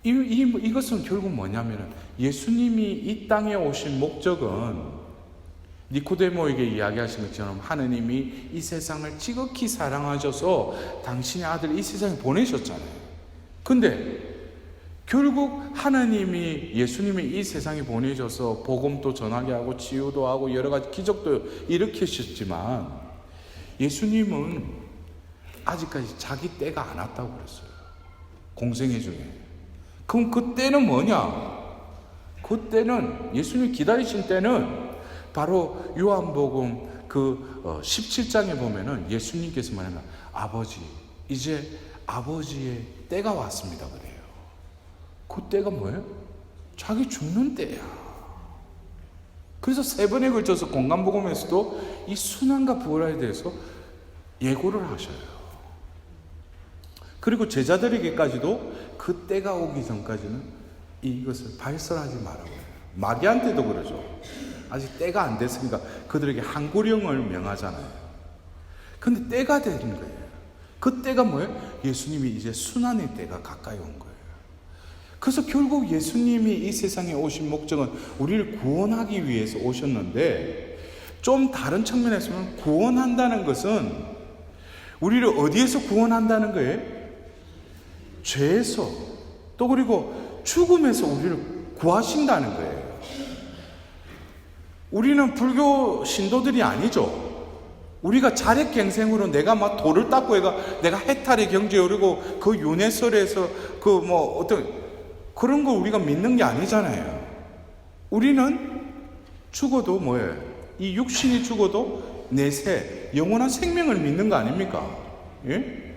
이것은 결국 뭐냐면, 예수님이 이 땅에 오신 목적은 니코데모에게 이야기하신 것처럼 하느님이 이 세상을 지극히 사랑하셔서 당신의 아들을 이 세상에 보내셨잖아요. 근데 결국 하나님이, 예수님이 이 세상에 보내셔서 복음도 전하게 하고 치유도 하고 여러 가지 기적도 일으키셨지만, 예수님은 아직까지 자기 때가 안 왔다고 그랬어요. 공생애 중에. 그럼 그 때는 뭐냐? 그 때는, 예수님 기다리신 때는 바로 요한복음 그 17장에 보면은 예수님께서 말하면, 아버지, 이제 아버지의 때가 왔습니다 그래요. 그 때가 뭐예요? 자기 죽는 때야. 그래서 3번에 걸쳐서 공간복음에서도 이 순환과 부활에 대해서 예고를 하셔요. 그리고 제자들에게까지도 그 때가 오기 전까지는 이것을 발설하지 말라고 해요. 마귀한테도 그러죠. 아직 때가 안 됐으니까 그들에게 한구령을 명하잖아요. 근데 때가 되는 거예요. 그 때가 뭐예요? 예수님이 이제 순환의 때가 가까이 온 거예요. 그래서 결국 예수님이 이 세상에 오신 목적은 우리를 구원하기 위해서 오셨는데, 좀 다른 측면에서 보면 구원한다는 것은 우리를 어디에서 구원한다는 거예요? 죄에서, 또 그리고 죽음에서 우리를 구하신다는 거예요. 우리는 불교 신도들이 아니죠. 우리가 자력갱생으로 내가 막 돌을 닦고 내가 해탈의 경지에 오르고 그 윤회설에서 어떤 그런 거 우리가 믿는 게 아니잖아요. 우리는 죽어도 뭐예요? 이 육신이 죽어도 내세 영원한 생명을 믿는 거 아닙니까? 예?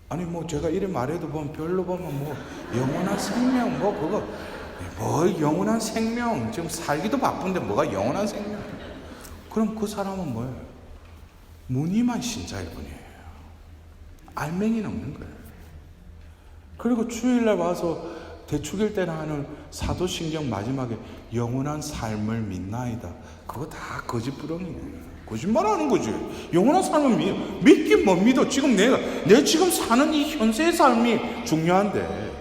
아니 제가 이래 말해도 별로 보면 영원한 생명 그거 영원한 생명, 지금 살기도 바쁜데 뭐가 영원한 생명? 그럼 그 사람은 뭐예요? 무늬만 신자일 뿐이에요. 알맹이는 없는 거예요. 그리고 주일날 와서 대축일 때나 하는 사도신경 마지막에 영원한 삶을 믿나이다. 그거 다 거짓부렁이에요. 거짓말하는 거지. 영원한 삶을 믿긴 못 믿어. 지금 내 지금 사는 이 현세의 삶이 중요한데.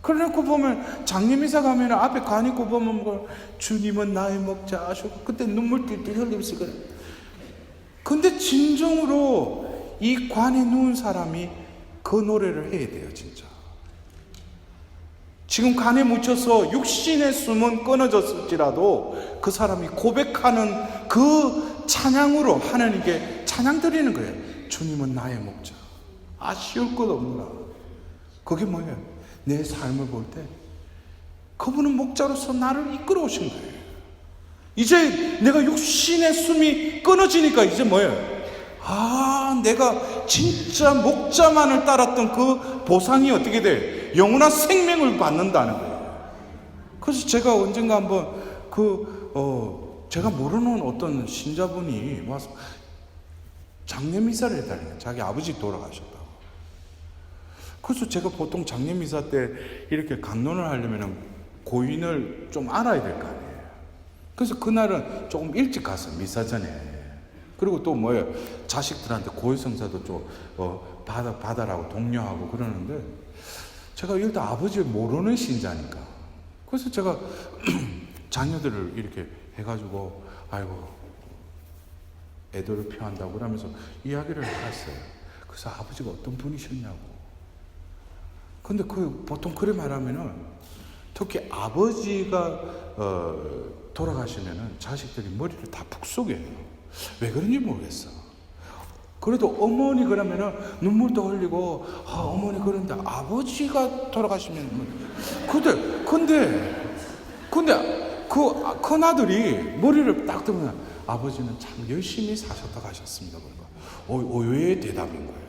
그러니까 보면 장례미사 가면 앞에 관 있고 보면 주님은 나의 목자 하시고 그때 눈물 띠띠 흘리면서 그래. 근데 진정으로 이 관에 누운 사람이 그 노래를 해야 돼요, 진짜. 지금 간에 묻혀서 육신의 숨은 끊어졌을지라도 그 사람이 고백하는 그 찬양으로 하나님께 찬양 드리는 거예요. 주님은 나의 목자. 아쉬울 것 없느라. 그게 뭐예요? 내 삶을 볼 때 그분은 목자로서 나를 이끌어 오신 거예요. 이제 내가 육신의 숨이 끊어지니까 이제 뭐예요? 내가 진짜 목자만을 따랐던 그 보상이 어떻게 돼? 영원한 생명을 받는다는 거예요. 그래서 제가 언젠가 한번 제가 모르는 어떤 신자분이 와서 장례미사를 해달래요. 자기 아버지 돌아가셨다고. 그래서 제가 보통 장례미사 때 이렇게 강론을 하려면 고인을 좀 알아야 될 거 아니에요. 그래서 그날은 조금 일찍 갔어요. 미사 전에. 그리고 또 뭐예요? 자식들한테 고해성사도 좀 받아라고 독려하고 그러는데, 제가 일단 아버지를 모르는 신자니까. 그래서 제가 자녀들을 이렇게 해가지고 아이고 애도를 표한다고 그러면서 이야기를 했어요. 그래서 아버지가 어떤 분이셨냐고. 근데 보통 그래 말하면은, 특히 아버지가 돌아가시면은 자식들이 머리를 다 푹 속여요. 왜 그런지 모르겠어. 그래도 어머니 그러면은 눈물도 흘리고 어머니 그런데 아버지가 돌아가시면 근데 그 큰아들이 머리를 딱 들면 아버지는 참 열심히 사셨다 가셨습니다. 그러니까 왜 대답인 거예요.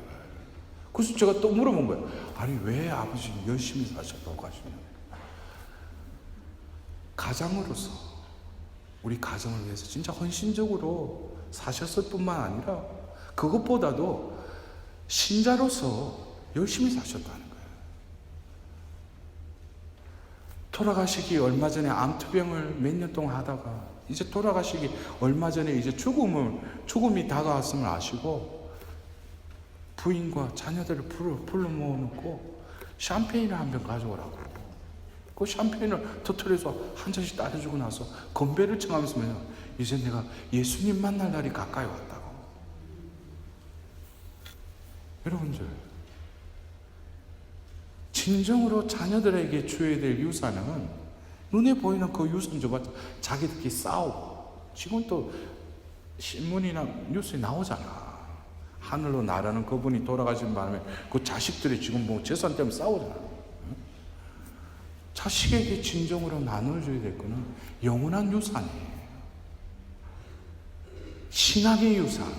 그래서 제가 또 물어본 거예요. 아니 왜 아버지는 열심히 사셨다고 가시냐. 가장으로서 우리 가정을 위해서 진짜 헌신적으로 사셨을 뿐만 아니라 그것보다도 신자로서 열심히 사셨다는 거예요. 돌아가시기 얼마 전에 암투병을 몇 년 동안 하다가 이제 돌아가시기 얼마 전에 이제 죽음이 다가왔음을 아시고 부인과 자녀들을 불러 모아놓고 샴페인을 한 병 가져오라고. 그 샴페인을 터뜨려서 한 잔씩 따라주고 나서 건배를 청하면서 이제 내가 예수님 만날 날이 가까이 왔다고. 여러분들, 진정으로 자녀들에게 줘야 될 유산은 눈에 보이는 그 유산 줘봤자 자기들끼리 싸우고, 지금 또 신문이나 뉴스에 나오잖아. 하늘로 나라는 그분이 돌아가신 바람에 그 자식들이 지금 재산 때문에 싸우잖아. 자식에게 진정으로 나눠줘야 될 거는 영원한 유산이에요. 신학의 유산.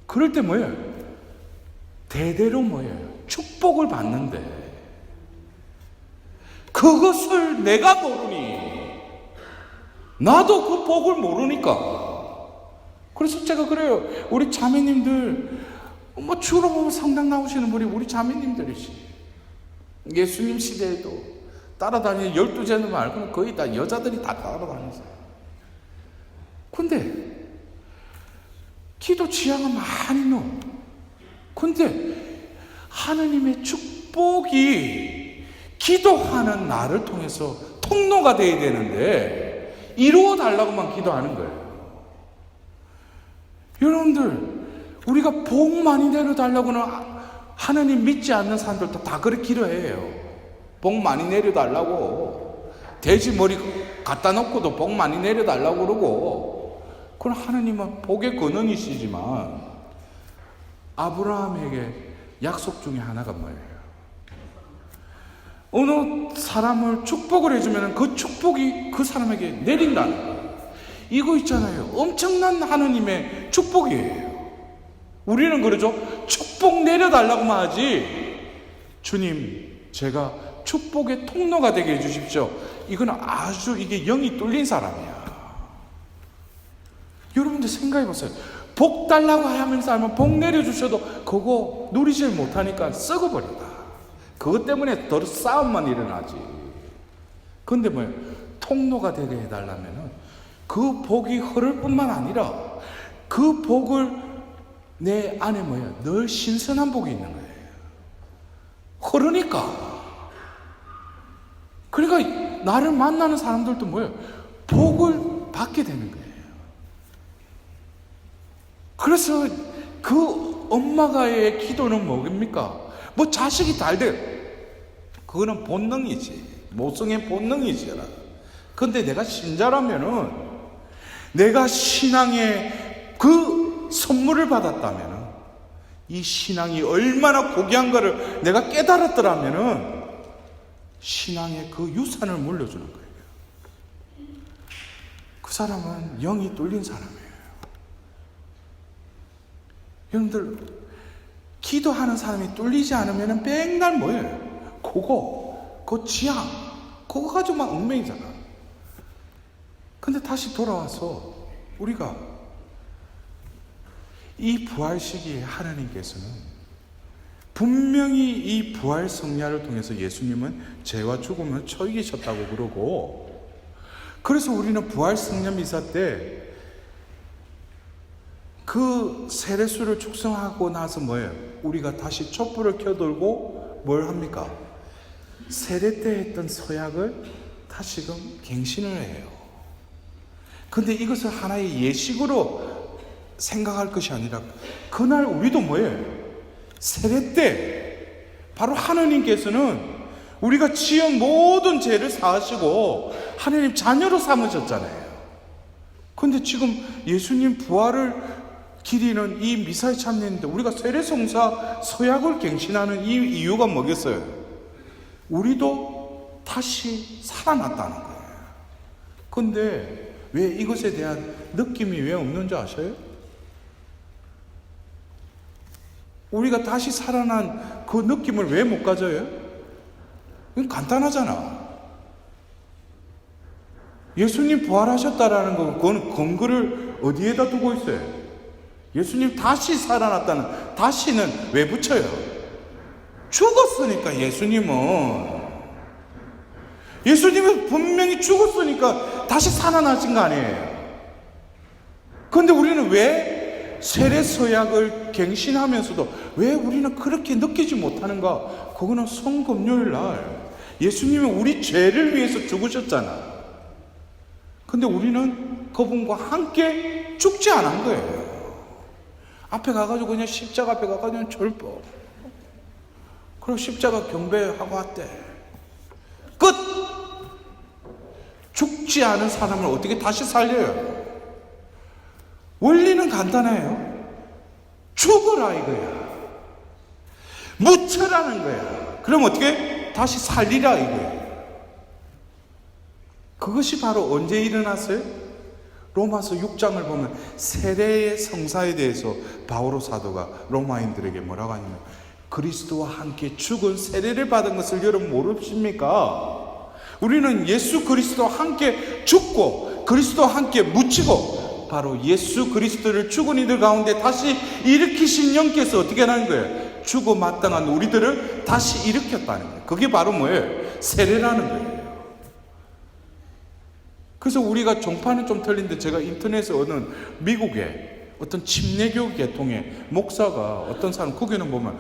그럴 때 뭐예요? 대대로 뭐예요? 축복을 받는데 그것을 내가 모르니 나도 그 복을 모르니까. 그래서 제가 그래요. 우리 자매님들 주로 보면 성당 나오시는 분이 우리 자매님들이시. 예수님 시대에도 따라다니는 12제는 말고는 거의 다 여자들이 다 따라다니세요. 근데 기도 지향은 많이 넣어. 근데 하느님의 축복이 기도하는 나를 통해서 통로가 되어야 되는데 이루어 달라고만 기도하는 거예요. 여러분들, 우리가 복 많이 내려달라고는 하나님 믿지 않는 사람들도 다 그렇게 기도해요. 복 많이 내려달라고. 돼지 머리 갖다 놓고도 복 많이 내려달라고 그러고. 그건 하나님은 복의 근원이시지만 아브라함에게 약속 중에 하나가 뭐예요? 어느 사람을 축복을 해주면 그 축복이 그 사람에게 내린다는 거예요. 이거 있잖아요. 엄청난 하나님의 축복이에요. 우리는 그러죠. 축복 내려달라고만 하지, 주님 제가 축복의 통로가 되게 해주십시오, 이거는 아주 이게 영이 뚫린 사람이야. 여러분들 생각해보세요. 복 달라고 하면서 하면 복 내려주셔도 그거 누리질 못하니까 썩어버린다. 그것 때문에 더 싸움만 일어나지. 근데 뭐예요? 통로가 되게 해달라면 그 복이 흐를 뿐만 아니라 그 복을 내 안에 뭐예요? 늘 신선한 복이 있는 거예요. 흐르니까. 그러니까 나를 만나는 사람들도 뭐예요? 복을 받게 되는 거예요. 그래서 그 엄마가의 기도는 뭡니까? 뭐 자식이 잘 돼. 그거는 본능이지. 모성의 본능이지. 근데 내가 신자라면은, 내가 신앙의 그 선물을 받았다면은, 이 신앙이 얼마나 고귀한가를 내가 깨달았더라면은 신앙의 그 유산을 물려주는 거예요. 그 사람은 영이 뚫린 사람이에요. 여러분들, 기도하는 사람이 뚫리지 않으면 맨날 뭐예요? 그 지향, 그거 가지고만 얽매이잖아. 근데 다시 돌아와서 우리가 이 부활 시기에 하나님께서는 분명히 이 부활 성야를 통해서 예수님은 죄와 죽음을 처이셨다고 그러고, 그래서 우리는 부활 성야 미사 때 그 세례수를 축성하고 나서 뭐예요? 우리가 다시 촛불을 켜들고 뭘 합니까? 세례 때 했던 서약을 다시금 갱신을 해요. 근데 이것을 하나의 예식으로 생각할 것이 아니라, 그날 우리도 뭐예요? 세례 때 바로 하나님께서는 우리가 지은 모든 죄를 사하시고 하나님 자녀로 삼으셨잖아요. 근데 지금 예수님 부활을 기리는 이 미사에 참여했는데 우리가 세례성사 서약을 갱신하는 이 이유가 뭐겠어요? 우리도 다시 살아났다는 거예요. 근데 왜 이것에 대한 느낌이 왜 없는 줄 아셔요? 우리가 다시 살아난 그 느낌을 왜 못 가져요? 이건 간단하잖아. 예수님 부활하셨다라는 거, 그건 근거를 어디에다 두고 있어요? 예수님 다시 살아났다는 다시는 왜 붙여요? 죽었으니까. 예수님은 분명히 죽었으니까 다시 살아나신 거 아니에요? 그런데 우리는 왜 세례 서약을 갱신하면서도 왜 우리는 그렇게 느끼지 못하는가? 그거는 성금요일 날 예수님은 우리 죄를 위해서 죽으셨잖아. 근데 우리는 그분과 함께 죽지 않은 거예요. 앞에 가가지고 그냥 십자가 앞에 가가지고 그냥 절보, 그리고 십자가 경배하고 왔대. 끝! 죽지 않은 사람을 어떻게 다시 살려요? 원리는 간단해요. 죽어라 이거야. 묻혀라는 거야. 그럼 어떻게? 다시 살리라 이거야. 그것이 바로 언제 일어났어요? 로마서 6장을 보면 세례의 성사에 대해서 바오로 사도가 로마인들에게 뭐라고 하냐면, 그리스도와 함께 죽은 세례를 받은 것을 여러분 모르십니까? 우리는 예수 그리스도와 함께 죽고 그리스도와 함께 묻히고, 바로 예수 그리스도를 죽은 이들 가운데 다시 일으키신 영께서 어떻게 하는 거예요? 죽어 마땅한 우리들을 다시 일으켰다는 거예요. 그게 바로 뭐예요? 세례라는 거예요. 그래서 우리가 종파는 좀 틀린데, 제가 인터넷에 어느 미국의 어떤 침례교 계통의 목사가 어떤 사람 거기는 보면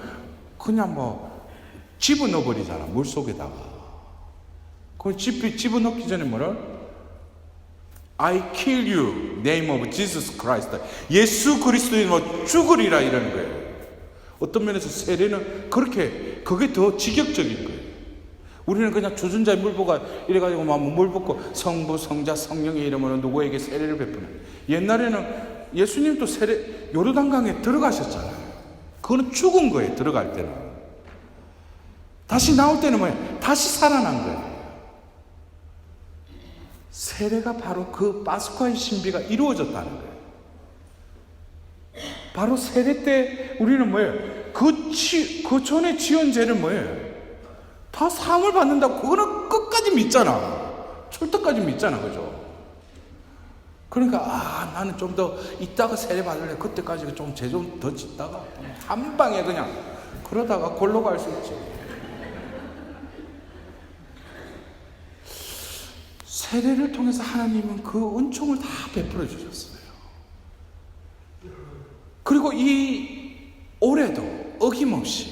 그냥 뭐 집어넣어버리잖아, 물속에다가. 그걸 집어넣기 전에 뭐를? I kill you, name of Jesus Christ. 예수 그리스도인으로 죽으리라 이러는 거예요. 어떤 면에서 세례는 그게 더 직역적인 거예요. 우리는 그냥 주전자에 물 부어가 이래가지고 막 물 붓고 성부, 성자, 성령의 이름으로 누구에게 세례를 베푸는. 옛날에는 예수님도 요르단강에 들어가셨잖아요. 그거는 죽은 거예요. 들어갈 때는. 다시 나올 때는 뭐예요? 다시 살아난 거예요. 세례가 바로 그 파스쿠아의 신비가 이루어졌다는 거예요. 바로 세례 때 우리는 뭐예요? 그 전에 지은 죄는 뭐예요? 다 사함을 받는다고. 그거는 끝까지 믿잖아. 출떡까지 믿잖아. 그죠? 그러니까 나는 좀 더 이따가 세례 받을래. 그때까지 좀 죄 좀 더 짓다가 한 방에 그냥 그러다가 골로 갈 수 있지. 세례를 통해서 하나님은 그 은총을 다 베풀어 주셨어요. 그리고 이 올해도 어김없이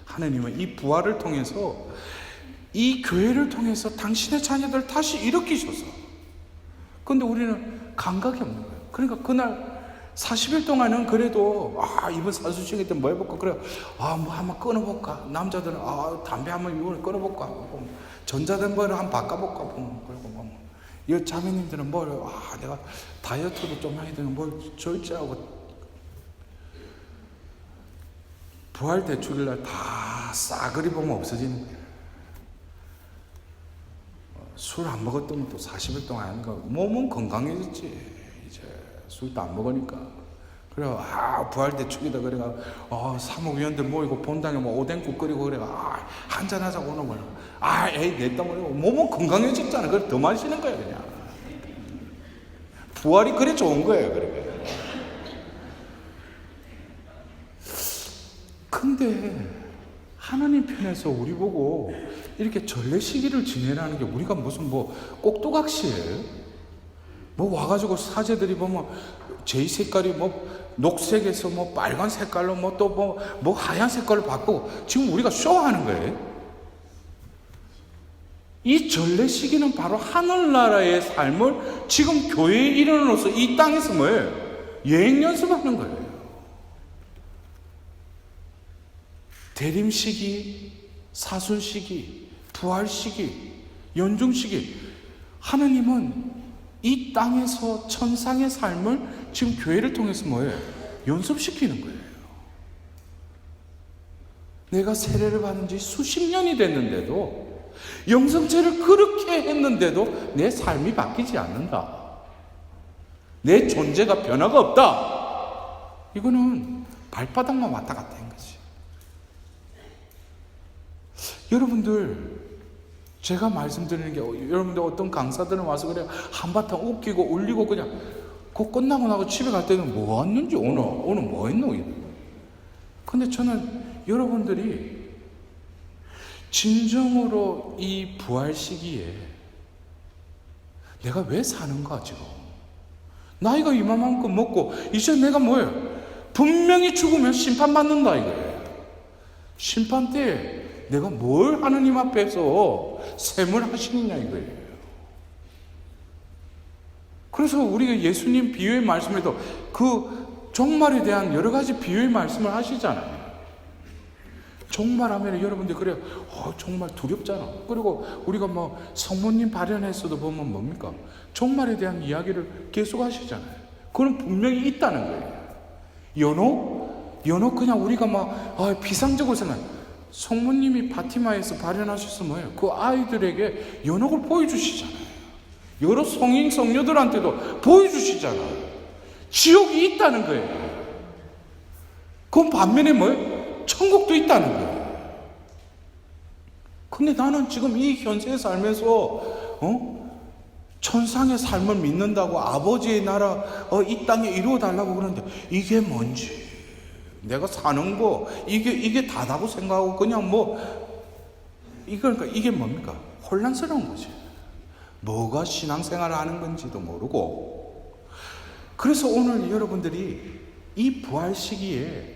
하나님은 이 부활을 통해서 이 교회를 통해서 당신의 자녀들을 다시 일으키셔서, 그런데 우리는 감각이 없는 거예요. 그러니까 그날 40일 동안은 그래도 이번 산수식일 때 뭐 해볼까? 그래 뭐 한번 끊어볼까? 남자들은 담배 한번 이번에 끊어볼까? 전자담배를 한번 바꿔볼까? 그리고 이 자매님들은 내가 다이어트도 좀 해야 되는 절제하고. 부활 대축일날 다 싸그리 보면 없어지는 거예요. 술 안 먹었더니 또 40일 동안 하니까 몸은 건강해졌지. 이제 술도 안 먹으니까. 그래 부활 대축이다. 그래가 사무위원들 모이고 본당에 오뎅국 끓이고 그래가 한잔 하자고 오는 거야. 에이 냈다 모르고 몸은 건강해졌잖아. 그래 더 마시는 거야 그냥. 부활이 그래 좋은 거예요. 그래. 근데 하나님 편에서 우리 보고 이렇게 전례 시기를 지내라는 게 우리가 무슨 꼭두각시예요? 와가지고 사제들이 보면 제이 색깔이 녹색에서 빨간 색깔로 또 하얀 색깔로 바꾸고 지금 우리가 쇼하는 거예요. 이 전례 시기는 바로 하늘나라의 삶을 지금 교회의 일원으로서 이 땅에서 뭐예요? 여행 연습하는 거예요. 대림 시기, 사순 시기, 부활 시기, 연중 시기. 하나님은 이 땅에서 천상의 삶을 지금 교회를 통해서 뭐예요? 연습시키는 거예요. 내가 세례를 받은 지 수십 년이 됐는데도, 영성체를 그렇게 했는데도 내 삶이 바뀌지 않는다. 내 존재가 변화가 없다. 이거는 발바닥만 왔다 갔다 한 거지. 여러분들, 제가 말씀드리는 게, 여러분들 어떤 강사들은 와서 그래 한바탕 웃기고 울리고 그냥 그 끝나고 나고 집에 갈 때는 뭐 왔는지 오늘 뭐 했노? 근데 저는 여러분들이 진정으로 이 부활 시기에 내가 왜 사는가 지금? 나이가 이만큼 먹고 이제 내가 뭐예요? 분명히 죽으면 심판받는다 이거예요. 심판 때 내가 뭘 하나님 앞에서 셈을 하시느냐 이거예요. 그래서 우리가 예수님 비유의 말씀에도 그 종말에 대한 여러 가지 비유의 말씀을 하시잖아요. 종말하면 여러분들 그래요. 정말 두렵잖아. 그리고 우리가 성모님 발현했어도 보면 뭡니까? 종말에 대한 이야기를 계속 하시잖아요. 그건 분명히 있다는 거예요. 연호 그냥 우리가 비상적으로 생각해요. 성모님이 바티마에서 발현하셔서 뭐예요? 그 아이들에게 연옥을 보여주시잖아요. 여러 성인 성녀들한테도 보여주시잖아요. 지옥이 있다는 거예요. 그건 반면에 뭐예요? 천국도 있다는 거예요. 근데 나는 지금 이 현세에 살면서 천상의 삶을 믿는다고 아버지의 나라 이 땅에 이루어 달라고 그러는데 이게 뭔지, 내가 사는 거 이게 다다고 생각하고 그냥 그러니까 이게 뭡니까? 혼란스러운 거지. 뭐가 신앙생활을 하는 건지도 모르고. 그래서 오늘 여러분들이 이 부활 시기에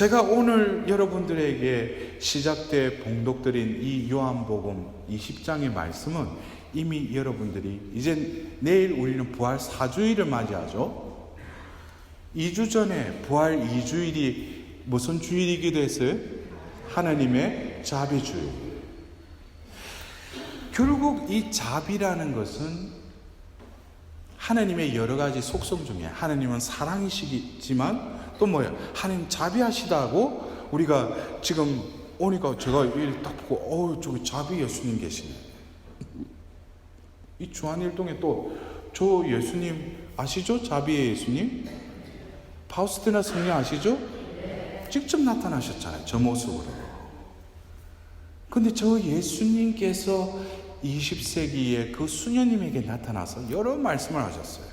제가 오늘 여러분들에게 시작돼 봉독드린 이 요한복음 20장의 말씀은 이미 여러분들이 이제 내일 우리는 부활 4주일을 맞이하죠. 2주 전에 부활 2주일이 무슨 주일이기도 했어요? 하나님의 자비주일. 결국 이 자비라는 것은 하나님의 여러 가지 속성 중에 하나님은 사랑이시지만 또 뭐예요? 하나님 자비하시다고 우리가 지금 오니까 제가 이렇게 딱 보고 저기 자비 예수님 계시네. 이 주한일동에 또 저 예수님 아시죠? 자비의 예수님? 파우스티나 성령 아시죠? 직접 나타나셨잖아요. 저 모습으로. 근데 저 예수님께서 20세기에 그 수녀님에게 나타나서 여러 말씀을 하셨어요.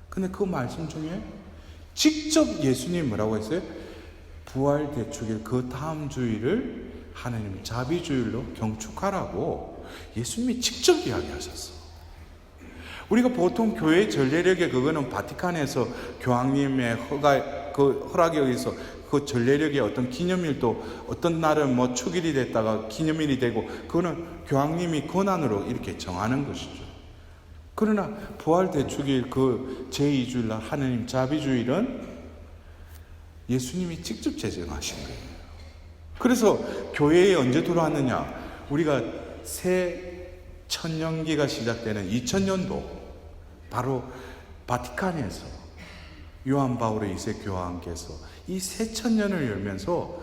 근데 그 말씀 중에 직접 예수님 뭐라고 했어요? 부활 대축일 그 다음 주일을 하나님 자비주일로 경축하라고 예수님이 직접 이야기하셨어. 우리가 보통 교회 전례력에 그거는 바티칸에서 교황님의 허락에 의해서 그 전례력의 어떤 기념일도 어떤 날은 뭐 축일이 됐다가 기념일이 되고 그거는 교황님이 권한으로 이렇게 정하는 것이죠. 그러나 부활 대축일 그 제2주일 날 하나님 자비주일은 예수님이 직접 제정하신 거예요. 그래서 교회에 언제 들어왔느냐? 우리가 새 천년기가 시작되는 2000년도 바로 바티칸에서 요한 바오로 2세 교황께서 이 새 천년을 열면서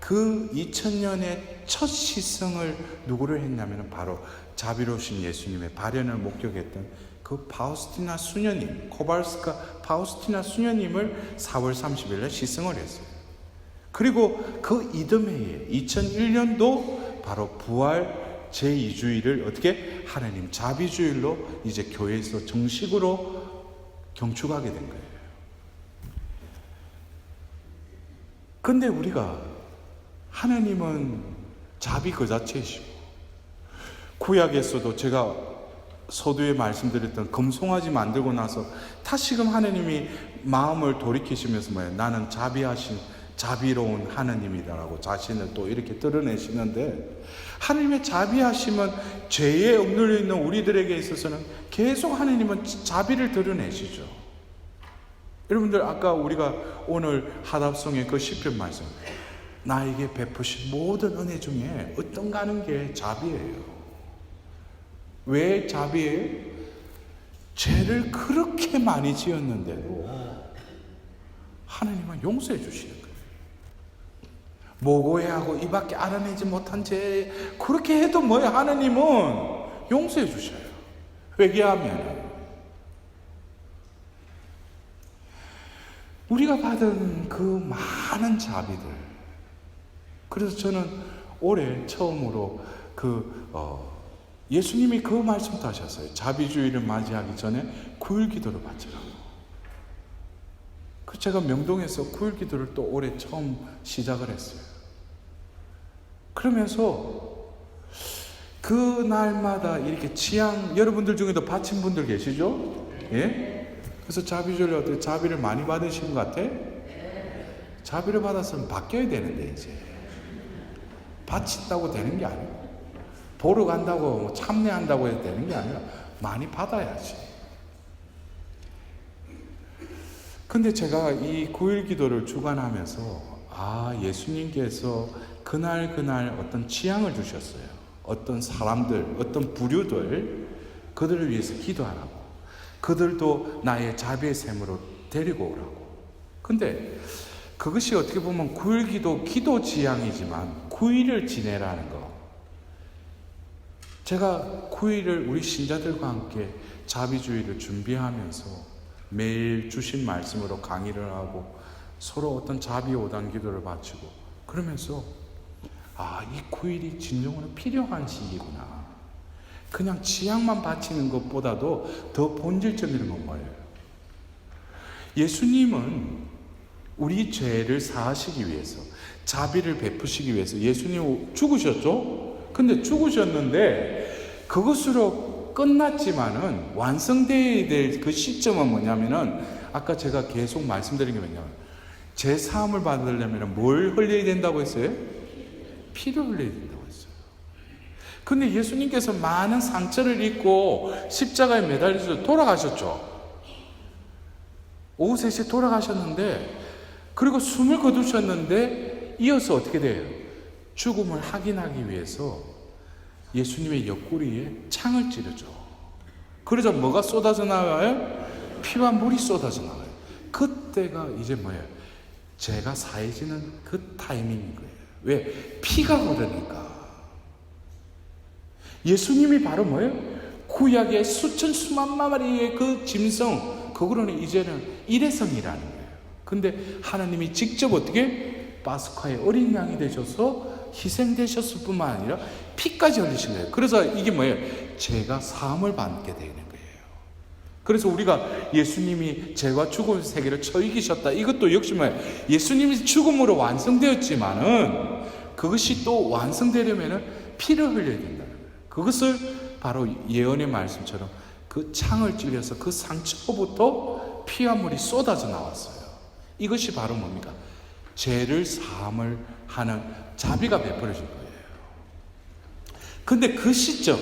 그 2000년의 첫 시승을 누구를 했냐면 바로 자비로우신 예수님의 발현을 목격했던 그 파우스티나 수녀님, 코발스카 파우스티나 수녀님을 4월 30일에 시승을 했어요. 그리고 그 이듬해에 2001년도 바로 부활 제2주일을 어떻게 하나님 자비주일로 이제 교회에서 정식으로 경축하게 된 거예요. 근데 우리가 하나님은 자비 그 자체이시고 구약에서도 제가 서두에 말씀드렸던 금송아지 만들고 나서 다시금 하나님이 마음을 돌이키시면서 뭐예요? 나는 자비하신 자비로운 하나님이다라고 자신을 또 이렇게 드러내시는데 하나님의 자비하심은 죄에 억눌려 있는 우리들에게 있어서는 계속 하나님은 자비를 드러내시죠. 여러분들 아까 우리가 오늘 하답성의 그 시편 말씀 나에게 베푸신 모든 은혜 중에 어떤가 하는 게 자비예요. 왜 자비예요? 죄를 그렇게 많이 지었는데도 하나님은 용서해 주시는 거예요. 모고해하고 이밖에 알아내지 못한 죄 그렇게 해도 뭐예요? 하나님은 용서해 주셔요. 회개하면 우리가 받은 그 많은 자비들. 그래서 저는 올해 처음으로 예수님이 그 말씀도 하셨어요. 자비주의를 맞이하기 전에 9일 기도를 바치라고. 그 제가 명동에서 9일 기도를 또 올해 처음 시작을 했어요. 그러면서 그 날마다 이렇게 여러분들 중에도 바친 분들 계시죠? 예? 그래서 자비주의를 어떻게 자비를 많이 받으신 것 같아? 자비를 받았으면 바뀌어야 되는데 이제 바친다고 되는 게 아니에요. 보러 간다고 참여한다고 해도 되는 게 아니라 많이 받아야지. 근데 제가 이 9일 기도를 주관하면서 예수님께서 그날 어떤 취향을 주셨어요. 어떤 사람들, 어떤 부류들 그들을 위해서 기도하라고. 그들도 나의 자비의 샘으로 데리고 오라고. 근데 그것이 어떻게 보면 9일 기도 지향이지만 9일을 지내라는 거. 제가 9일을 우리 신자들과 함께 자비주의를 준비하면서 매일 주신 말씀으로 강의를 하고 서로 어떤 자비 5단 기도를 바치고 그러면서 이 9일이 진정으로 필요한 시기구나. 그냥 지향만 바치는 것보다도 더 본질적인 건 뭐예요? 예수님은 우리 죄를 사하시기 위해서 자비를 베푸시기 위해서 예수님 죽으셨죠? 근데 죽으셨는데 그것으로 끝났지만은 완성되어야 될 그 시점은 뭐냐면은 아까 제가 계속 말씀드린 게 뭐냐면 제 사함을 받으려면 뭘 흘려야 된다고 했어요? 피를 흘려야 된다고 했어요. 근데 예수님께서 많은 상처를 입고 십자가에 매달려서 돌아가셨죠. 오후 3시에 돌아가셨는데, 그리고 숨을 거두셨는데 이어서 어떻게 돼요? 죽음을 확인하기 위해서 예수님의 옆구리에 창을 찌르죠. 그러자 뭐가 쏟아져 나와요? 피와 물이 쏟아져 나와요. 그때가 이제 뭐예요? 죄가 사해지는 그 타이밍인 거예요. 왜? 피가 흐르니까. 예수님이 바로 뭐예요? 구약의 수천 수만 마리의 그 짐승, 그거로는 이제는 일회성이라는 거예요. 근데 하나님이 직접 어떻게 파스카의 어린 양이 되셔서 희생되셨을 뿐만 아니라 피까지 흘리신 거예요. 그래서 이게 뭐예요? 죄가 사함을 받게 되는 거예요. 그래서 우리가 예수님이 죄와 죽음의 세계를 처이기셨다, 이것도 역시 뭐예요? 예수님이 죽음으로 완성되었지만은 그것이 또 완성되려면 피를 흘려야 된다는 거예요. 그것을 바로 예언의 말씀처럼 그 창을 찔려서 그 상처부터 피와 물이 쏟아져 나왔어요. 이것이 바로 뭡니까? 죄를 사함을 하는 자비가 베풀어진 거예요. 근데 그 시점,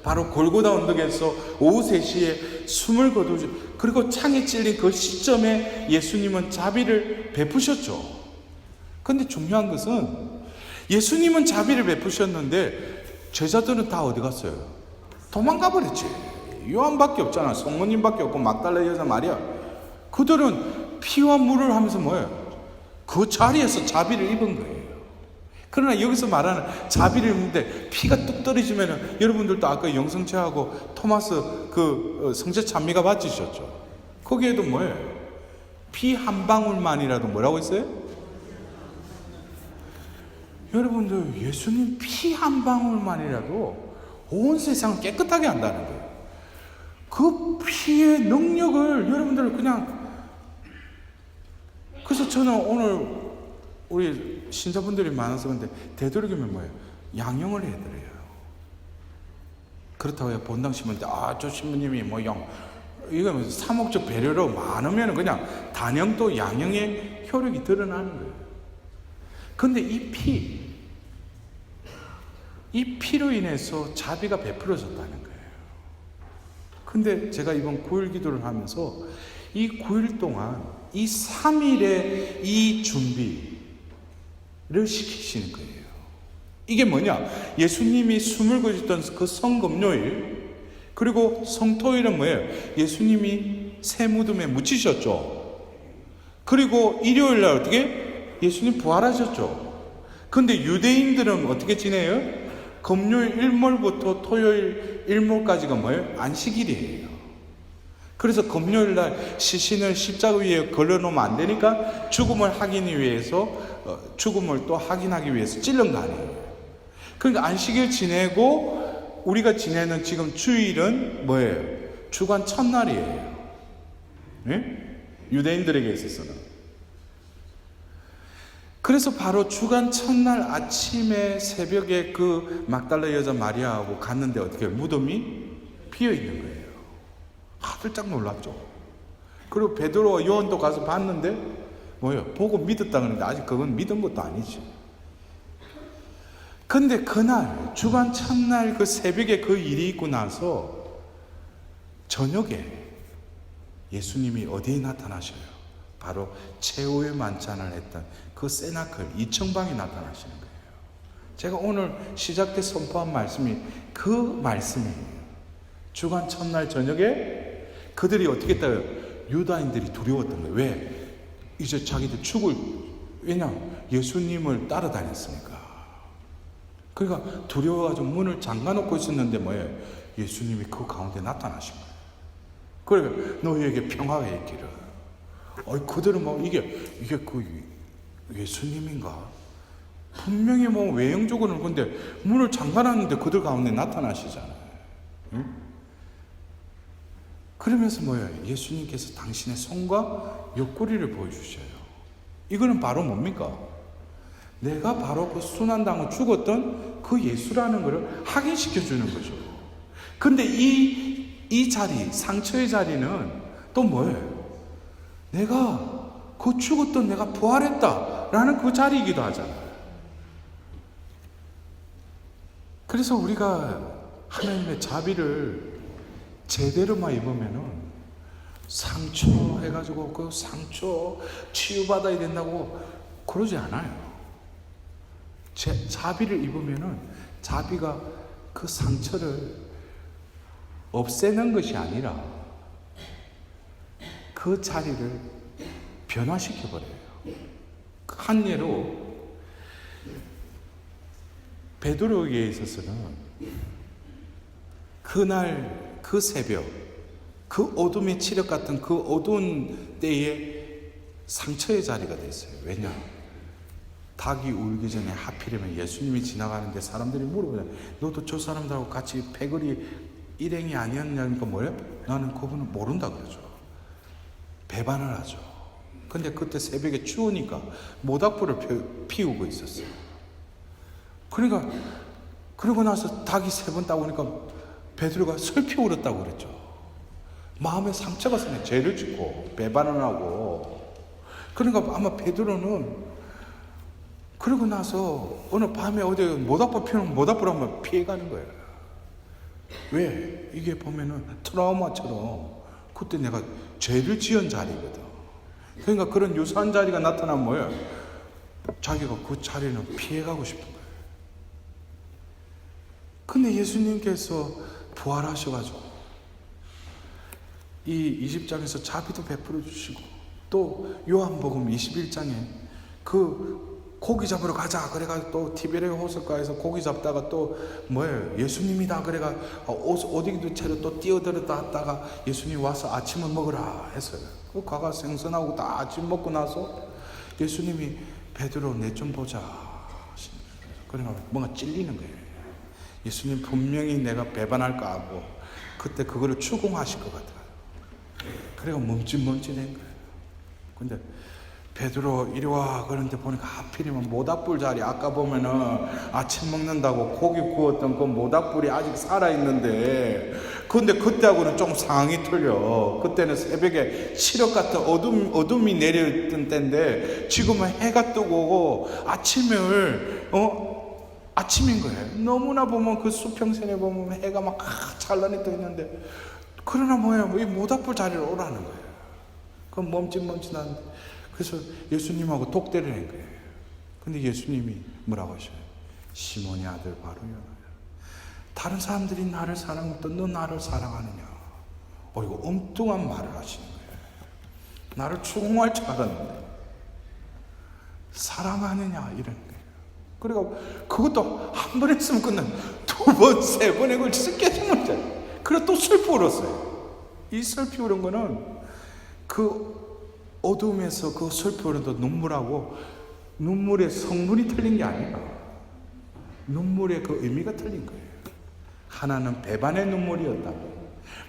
바로 골고다 언덕에서 오후 3시에 숨을 거두죠. 그리고 창에 찔린 그 시점에 예수님은 자비를 베푸셨죠. 근데 중요한 것은 예수님은 자비를 베푸셨는데 제자들은 다 어디 갔어요? 도망가 버렸지. 요한밖에 없잖아. 성모님밖에 없고 막달라 여자 마리아. 그들은 피와 물을 하면서 뭐예요? 그 자리에서 자비를 입은 거예요. 그러나 여기서 말하는 자비를 입는데 피가 뚝 떨어지면, 여러분들도 아까 영성체하고 토마스 그 성체 찬미가 맞으셨죠? 거기에도 뭐예요? 피 한 방울만이라도 뭐라고 했어요? 여러분들, 예수님 피 한 방울만이라도 온 세상을 깨끗하게 한다는 거예요. 그 피의 능력을 여러분들 그냥, 그래서 저는 오늘 우리 신자분들이 많아서 그런데 되도록이면 뭐예요? 양형을 해드려요. 그렇다고 해요. 본당 신문 때 저 신부님이 이거 사목적 배려로 많으면 그냥 단형도 양형의 효력이 드러나는 거예요. 근데 이 피로 인해서 자비가 베풀어졌다는 거예요. 근데 제가 이번 9일 기도를 하면서 이 9일 동안 이 3일의 이 준비를 시키시는 거예요. 이게 뭐냐? 예수님이 숨을 거두셨던 그 성금요일, 그리고 성토일은 뭐예요? 예수님이 새 무덤에 묻히셨죠. 그리고 일요일 날 어떻게? 예수님 부활하셨죠. 근데 유대인들은 어떻게 지내요? 금요일 일몰부터 토요일 일몰까지가 뭐예요? 안식일이에요. 그래서 금요일 날 시신을 십자가 위에 걸어놓으면 안 되니까 죽음을 확인하기 위해서, 죽음을 또 확인하기 위해서 찔른 거 아니에요. 그러니까 안식일 지내고 우리가 지내는 지금 주일은 뭐예요? 주간 첫날이에요. 네? 유대인들에게 있어서는. 그래서 바로 주간 첫날 아침에 새벽에 그 막달라 여자 마리아하고 갔는데 어떻게 무덤이 비어 있는 거예요. 깜짝 놀랐죠. 그리고 베드로와 요한도 가서 봤는데 뭐예요? 보고 믿었다 그러는데 아직 그건 믿은 것도 아니지. 근데 그날 주간 첫날 그 새벽에 그 일이 있고 나서 저녁에 예수님이 어디에 나타나셔요? 바로 최후의 만찬을 했던 그 세나클 2층방에 나타나시는 거예요. 제가 오늘 시작 때 선포한 말씀이 그 말씀이에요. 주간 첫날 저녁에 그들이 어떻게 했다고요? 유다인들이 두려웠던 거예요. 왜? 이제 자기들 왜냐? 예수님을 따라다녔으니까. 그러니까 두려워가지고 문을 잠가놓고 있었는데 뭐예요? 예수님이 그 가운데 나타나신 거예요. 그러니까 너희에게 평화가 있기를. 그들은 이게 그 예수님인가? 분명히 외형적으로는 근데 문을 잠가놨는데 그들 가운데 나타나시잖아요. 응? 그러면서 뭐예요? 예수님께서 당신의 손과 옆구리를 보여주셔요. 이거는 바로 뭡니까? 내가 바로 그 순환당을 죽었던 그 예수라는 것을 확인시켜주는 거죠. 근데 이 자리, 상처의 자리는 또 뭐예요? 내가 그 죽었던 내가 부활했다라는 그 자리이기도 하잖아요. 그래서 우리가 하나님의 자비를 제대로만 입으면은 상처 해가지고 그 상처 치유받아야 된다고 그러지 않아요. 자비를 입으면은 자비가 그 상처를 없애는 것이 아니라 그 자리를 변화시켜버려요. 한 예로 베드로에게 있어서는 그날 그 새벽 그 어둠의 치력 같은 그 어두운 때에 상처의 자리가 됐어요. 왜냐? 닭이 울기 전에 하필이면 예수님이 지나가는데 사람들이 물어보잖아요. 너도 저 사람들하고 같이 패거리 일행이 아니었냐니까 뭐예요? 나는 그분은 모른다 그러죠. 배반을 하죠. 근데 그때 새벽에 추우니까 모닥불을 피우고 있었어요. 그러니까 그러고 나서 닭이 3번 따오니까 베드로가 슬피 울었다고 그랬죠. 마음에 상처가 있네. 죄를 짓고 배반을 하고. 그러니까 아마 베드로는 그러고 나서 어느 밤에 어디 모닥불 피우는 모닥불 한번 피해가는 거예요. 왜? 이게 보면은 트라우마처럼 그때 내가 죄를 지은 자리거든. 그러니까 그런 유사한 자리가 나타나면 뭐예요? 자기가 그 자리는 피해가고 싶은 거예요. 근데 예수님께서 부활하셔가지고 이 20장에서 자비도 베풀어 주시고 또 요한복음 21장에 그 고기 잡으러 가자 그래가 또 티베리아 호숫가에서 고기 잡다가 또 뭐예요? 예수님이다 그래가 옷 입은 채로 또 뛰어들었다 했다가 예수님 와서 아침을 먹으라 했어요. 그 가가 생선하고 다 아침 먹고 나서 예수님이 베드로 내 좀 보자. 그러니까 뭔가 찔리는 거예요. 예수님 분명히 내가 배반할까 하고 그때 그거를 추궁하실 것 같아요. 그래가 멈칫멈칫한 거예요. 근데 베드로 이리 와 그런데 보니까 하필이면 모닥불 자리 아까 보면은 아침 먹는다고 고기 구웠던 그 모닥불이 아직 살아있는데 근데 그때하고는 좀 상황이 틀려. 그때는 새벽에 칠흑 같은 어둠이 내려있던 때인데 지금은 해가 뜨고 아침인 거예요. 너무나 보면 그 수평선에 보면 해가 막 찬란히 떠 있는데 그러나 이 모닥불 자리를 오라는 거예요. 그럼 멈칫멈칫한데 그래서 예수님하고 독대를 한 거예요. 근데 예수님이 뭐라고 하셔요? 시몬의 아들 바로야. 다른 사람들이 나를 사랑했다. 너 나를 사랑하느냐? 이거 엉뚱한 말을 하시는 거예요. 나를 추궁할 줄 알았는데 사랑하느냐 이런 거예요. 그리고 그것도 한 번 했으면 끝나. 2번, 3번에 걸쳐서 계속 먹잖아요. 그리고 또 슬피 울었어요. 이 슬피 울은 거는 그 어둠에서 그 슬피 울은 눈물하고 눈물의 성분이 틀린 게 아니라 눈물의 그 의미가 틀린 거예요. 하나는 배반의 눈물이었다면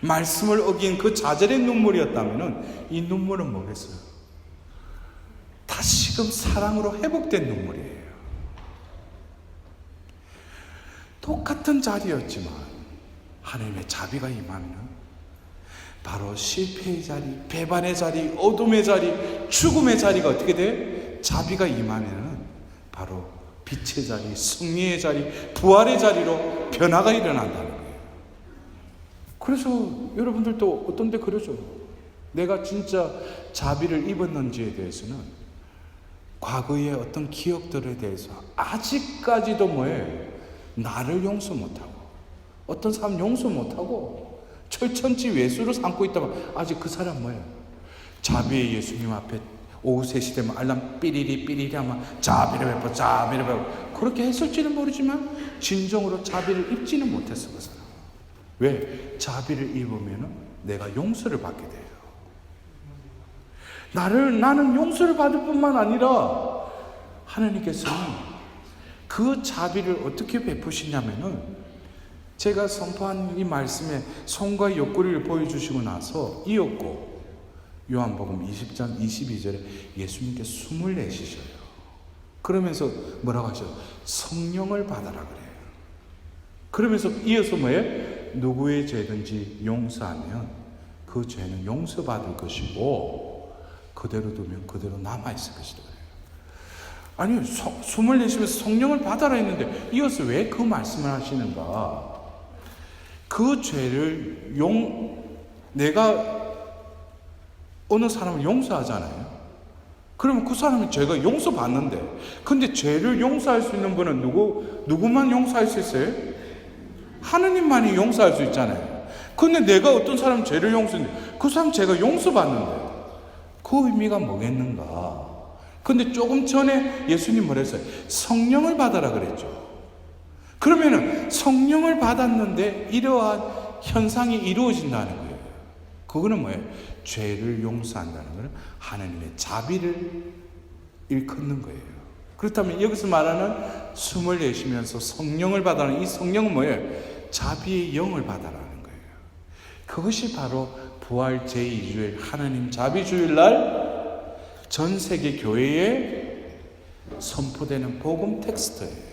말씀을 어긴 그 좌절의 눈물이었다면 이 눈물은 뭐겠어요? 다시금 사랑으로 회복된 눈물이에요. 똑같은 자리였지만 하나님의 자비가 임하면 바로 실패의 자리, 배반의 자리, 어둠의 자리, 죽음의 자리가 어떻게 돼? 자비가 임하면 바로 빛의 자리, 승리의 자리, 부활의 자리로 변화가 일어난다는 거예요. 그래서 여러분들도 어떤 데 그러죠. 내가 진짜 자비를 입었는지에 대해서는 과거의 어떤 기억들에 대해서 아직까지도 나를 용서 못하고 어떤 사람 용서 못하고 철천지 외수로 삼고 있다면 아직 그 사람 자비의 예수님 앞에 오후 3시 되면 알람 삐리리 하면 자비를 베풀 그렇게 했을지는 모르지만 진정으로 자비를 입지는 못했어. 그 사람. 왜? 자비를 입으면 내가 용서를 받게 돼요. 나는 용서를 받을 뿐만 아니라 하나님께서는 그 자비를 어떻게 베푸시냐면은 제가 선포한 이 말씀에 손과 옆구리를 보여주시고 나서 이었고 요한복음 20장 22절에 예수님께 숨을 내쉬셔요. 그러면서 뭐라고 하셔요? 성령을 받아라 그래요. 그러면서 이어서 누구의 죄든지 용서하면 그 죄는 용서받을 것이고 그대로 두면 그대로 남아있을 것이다. 아니, 숨을 내쉬면서 성령을 받아라 했는데 이어서 왜 그 말씀을 하시는가? 그 죄를 내가 어느 사람을 용서하잖아요. 그러면 그 사람이 죄가 용서받는데, 근데 죄를 용서할 수 있는 분은 누구만 용서할 수 있어요? 하느님만이 용서할 수 있잖아요. 근데 내가 어떤 사람 죄를 용서했는데 그 사람 죄가 용서받는데 그 의미가 뭐겠는가? 근데 조금 전에 예수님 뭐라 했어요? 성령을 받아라 그랬죠. 그러면은 성령을 받았는데 이러한 현상이 이루어진다는 거예요. 그거는 뭐예요? 죄를 용서한다는 것은 하나님의 자비를 일컫는 거예요. 그렇다면 여기서 말하는 숨을 내쉬면서 성령을 받아라는 이 성령은 뭐예요? 자비의 영을 받아라는 거예요. 그것이 바로 부활 제2주일 하나님 자비주일날 전 세계 교회에 선포되는 복음 텍스트예요.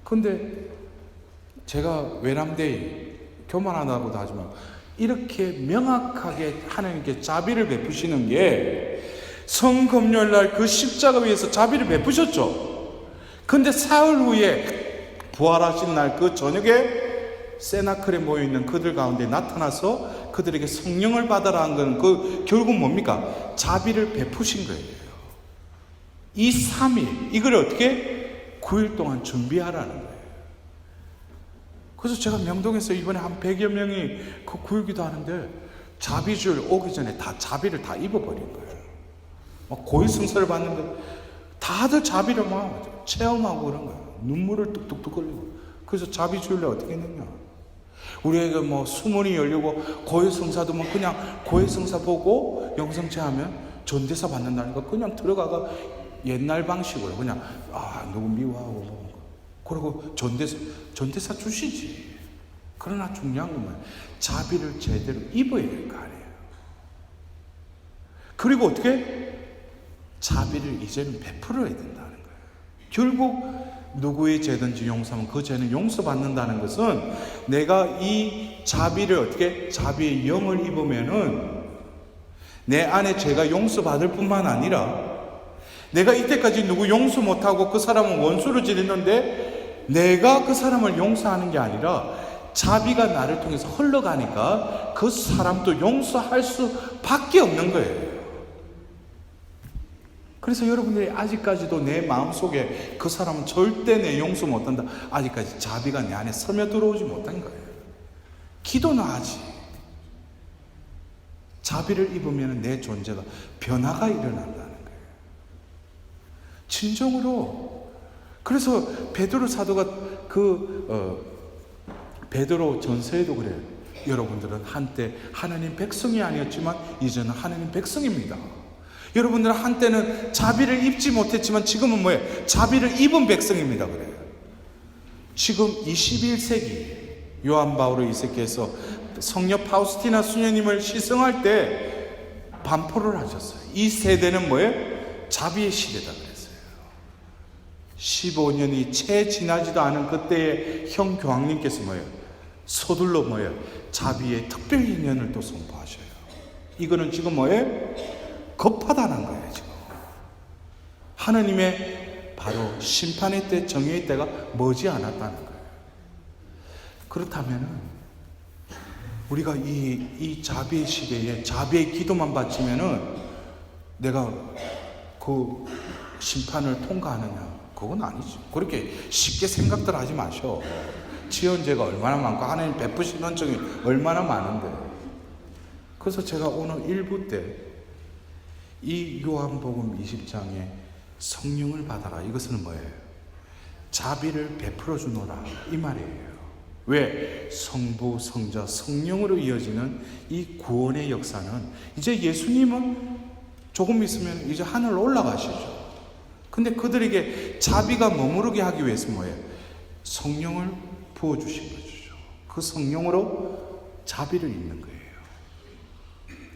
근데 제가 외람되이 교만하다고도 하지만 이렇게 명확하게 하나님께 자비를 베푸시는 게 성금요일날 그 십자가 위에서 자비를 베푸셨죠. 근데 사흘 후에 부활하신 날 그 저녁에 세나클에 모여있는 그들 가운데 나타나서 그들에게 성령을 받아라 한 건 그 결국 뭡니까? 자비를 베푸신 거예요. 이 3일 이걸 어떻게? 9일 동안 준비하라는 거예요. 그래서 제가 명동에서 이번에 한 100여 명이 그 9일기도 하는데 자비주일 오기 전에 다 자비를 다 입어버린 거예요. 막 고해성사를 받는데 다들 자비를 막 체험하고 그런 거예요. 눈물을 뚝뚝뚝 흘리고. 그래서 자비주일날 어떻게 했느냐? 우리에게 뭐 수문이 열리고 고해성사도 뭐 그냥 고해성사 보고 영성체하면 전대사 받는다니까 그냥 들어가가 옛날 방식으로 그냥 누구 미워하고 그리고 전대사 주시지. 그러나 중요한 건 뭐예요? 자비를 제대로 입어야 될 거 아니에요. 그리고 어떻게? 자비를 이제는 베풀어야 된다는 거예요. 결국 누구의 죄든지 용서하면 그 죄는 용서받는다는 것은 내가 이 자비를 어떻게? 자비의 영을 입으면은 내 안에 죄가 용서받을 뿐만 아니라 내가 이때까지 누구 용서 못하고 그 사람은 원수를 지냈는데 내가 그 사람을 용서하는 게 아니라 자비가 나를 통해서 흘러가니까 그 사람도 용서할 수밖에 없는 거예요. 그래서 여러분들이 아직까지도 내 마음속에 그 사람은 절대 내 용서 못한다. 아직까지 자비가 내 안에 스며들어오지 못한 거예요. 기도는 하지. 자비를 입으면 내 존재가 변화가 일어난다는 거예요. 진정으로. 그래서 베드로 사도가 베드로 전서에도 그래요. 여러분들은 한때 하나님 백성이 아니었지만 이제는 하나님 백성입니다. 여러분들은 한때는 자비를 입지 못했지만 지금은 뭐예요? 자비를 입은 백성입니다. 그래요. 지금 21세기 요한 바오로 2세께서 성녀 파우스티나 수녀님을 시성할 때 반포를 하셨어요. 이 세대는 뭐예요? 자비의 시대다 그랬어요. 15년이 채 지나지도 않은 그때의 형 교황님께서 뭐예요? 서둘러 뭐예요? 자비의 특별 인연을 또 선포하셔요. 이거는 지금 뭐예요? 급하다는 거예요. 지금 하나님의 바로 심판의 때, 정의의 때가 머지 않았다는 거예요. 그렇다면 우리가 이 자비의 시대에 자비의 기도만 바치면은 내가 그 심판을 통과하느냐? 그건 아니죠. 그렇게 쉽게 생각들 하지 마셔. 지연죄가 얼마나 많고 하나님 베푸신 은총이 얼마나 많은데. 그래서 제가 오늘 1부 때 이 요한복음 20장에 성령을 받아라. 이것은 뭐예요? 자비를 베풀어 주노라. 이 말이에요. 왜? 성부, 성자, 성령으로 이어지는 이 구원의 역사는 이제 예수님은 조금 있으면 이제 하늘로 올라가시죠. 근데 그들에게 자비가 머무르게 하기 위해서 뭐예요? 성령을 부어주신 거죠. 그 성령으로 자비를 입는 거예요.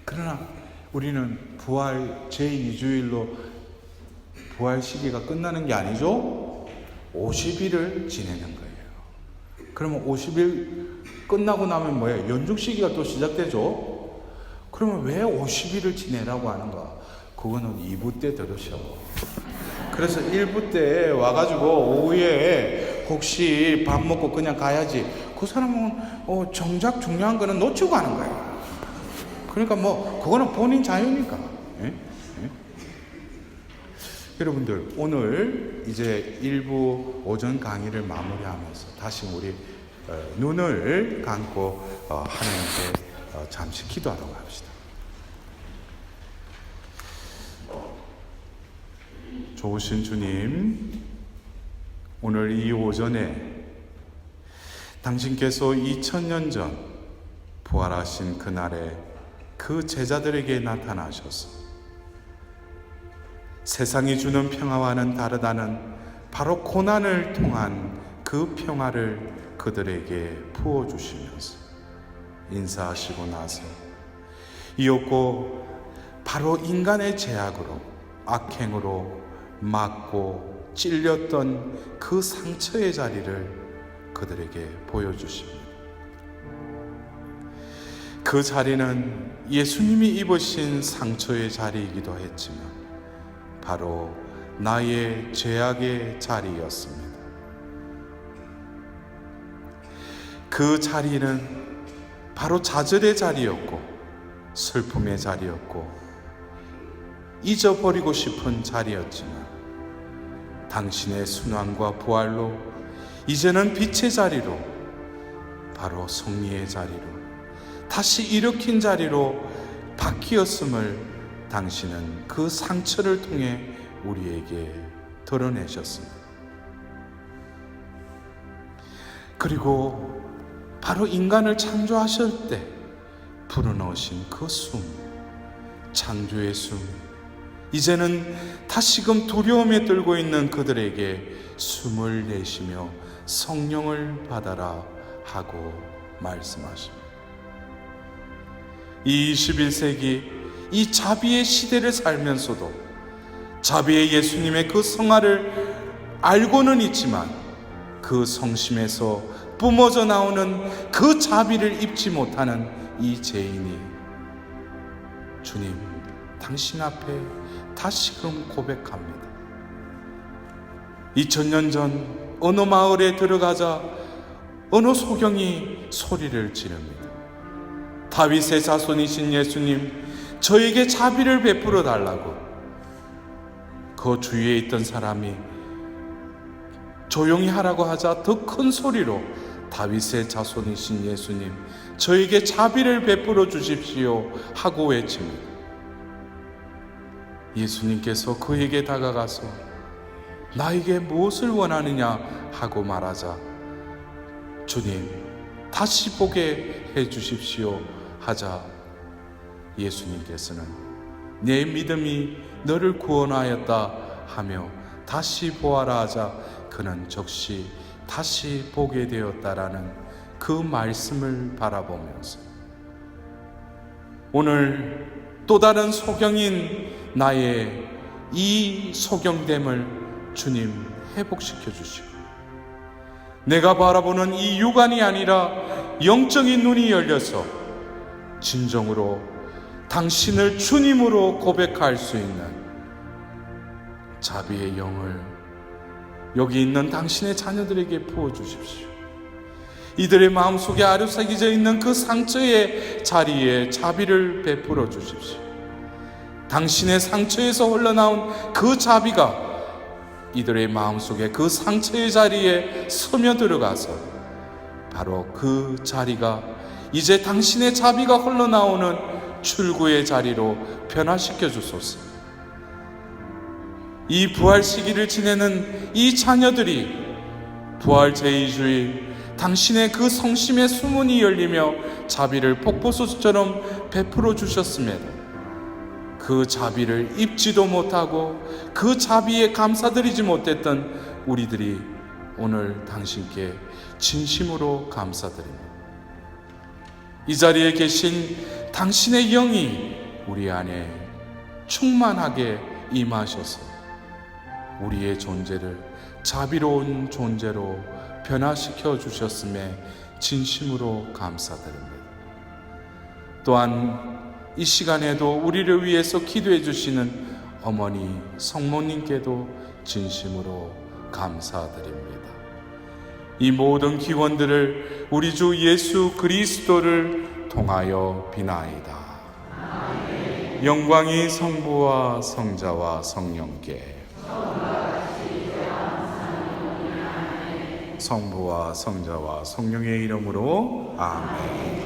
그러나 우리는 부활 제2주일로 부활 시기가 끝나는 게 아니죠. 50일을 지내는 거예요. 그러면 50일 끝나고 나면 뭐예요? 연중 시기가 또 시작되죠. 그러면 왜 50일을 지내라고 하는가? 그거는 2부 때 들으셔. 그래서 1부 때 와가지고 오후에 혹시 밥 먹고 그냥 가야지. 그 사람은 정작 중요한 거는 놓치고 가는 거야. 그러니까 뭐 그거는 본인 자유니까. 예? 예? 여러분들, 오늘 이제 1부 오전 강의를 마무리하면서 다시 우리 눈을 감고 하나님께 잠시 기도하도록 합시다. 좋으신 주님, 오늘 이 오전에 당신께서 2000년 전 부활하신 그날에 그 제자들에게 나타나셔서 세상이 주는 평화와는 다르다는 바로 고난을 통한 그 평화를 그들에게 부어주시면서 인사하시고 나서 이었고 바로 인간의 죄악으로 악행으로 맞고 찔렸던 그 상처의 자리를 그들에게 보여주십니다. 그 자리는 예수님이 입으신 상처의 자리이기도 했지만 바로 나의 죄악의 자리였습니다. 그 자리는 바로 좌절의 자리였고 슬픔의 자리였고 잊어버리고 싶은 자리였지만 당신의 순환과 부활로 이제는 빛의 자리로, 바로 승리의 자리로, 다시 일으킨 자리로 바뀌었음을 당신은 그 상처를 통해 우리에게 드러내셨습니다. 그리고 바로 인간을 창조하실 때 불어넣으신 그 숨, 창조의 숨, 이제는 다시금 두려움에 떨고 있는 그들에게 숨을 내쉬며 성령을 받아라 하고 말씀하십니다. 이 21세기 이 자비의 시대를 살면서도 자비의 예수님의 그 성화를 알고는 있지만 그 성심에서 뿜어져 나오는 그 자비를 입지 못하는 이 죄인이 주님, 당신 앞에 다시금 고백합니다. 2000년 전 어느 마을에 들어가자 어느 소경이 소리를 지릅니다. 다윗의 자손이신 예수님, 저에게 자비를 베풀어 달라고. 그 주위에 있던 사람이 조용히 하라고 하자 더 큰 소리로 다윗의 자손이신 예수님, 저에게 자비를 베풀어 주십시오 하고 외칩니다. 예수님께서 그에게 다가가서 나에게 무엇을 원하느냐 하고 말하자 주님, 다시 보게 해 주십시오 하자 예수님께서는 내 믿음이 너를 구원하였다 하며 다시 보아라 하자 그는 즉시 다시 보게 되었다라는 그 말씀을 바라보면서 오늘 또 다른 소경인 나의 이 소경됨을 주님 회복시켜 주시고 내가 바라보는 이 육안이 아니라 영적인 눈이 열려서 진정으로 당신을 주님으로 고백할 수 있는 자비의 영을 여기 있는 당신의 자녀들에게 부어주십시오. 이들의 마음속에 아류새겨져 있는 그 상처의 자리에 자비를 베풀어 주십시오. 당신의 상처에서 흘러나온 그 자비가 이들의 마음속에 그 상처의 자리에 스며들어가서 바로 그 자리가 이제 당신의 자비가 흘러나오는 출구의 자리로 변화시켜 주소서. 이 부활 시기를 지내는 이 자녀들이 부활 제2주일 당신의 그 성심의 수문이 열리며 자비를 폭포수처럼 베풀어 주셨음에도 그 자비를 입지도 못하고 그 자비에 감사드리지 못했던 우리들이 오늘 당신께 진심으로 감사드립니다. 이 자리에 계신 당신의 영이 우리 안에 충만하게 임하셔서 우리의 존재를 자비로운 존재로 변화시켜 주셨음에 진심으로 감사드립니다. 또한 이 시간에도 우리를 위해서 기도해 주시는 어머니 성모님께도 진심으로 감사드립니다. 이 모든 기원들을 우리 주 예수 그리스도를 통하여 비나이다. 영광이 성부와 성자와 성령께, 성부와 성자와 성령의 이름으로 아멘.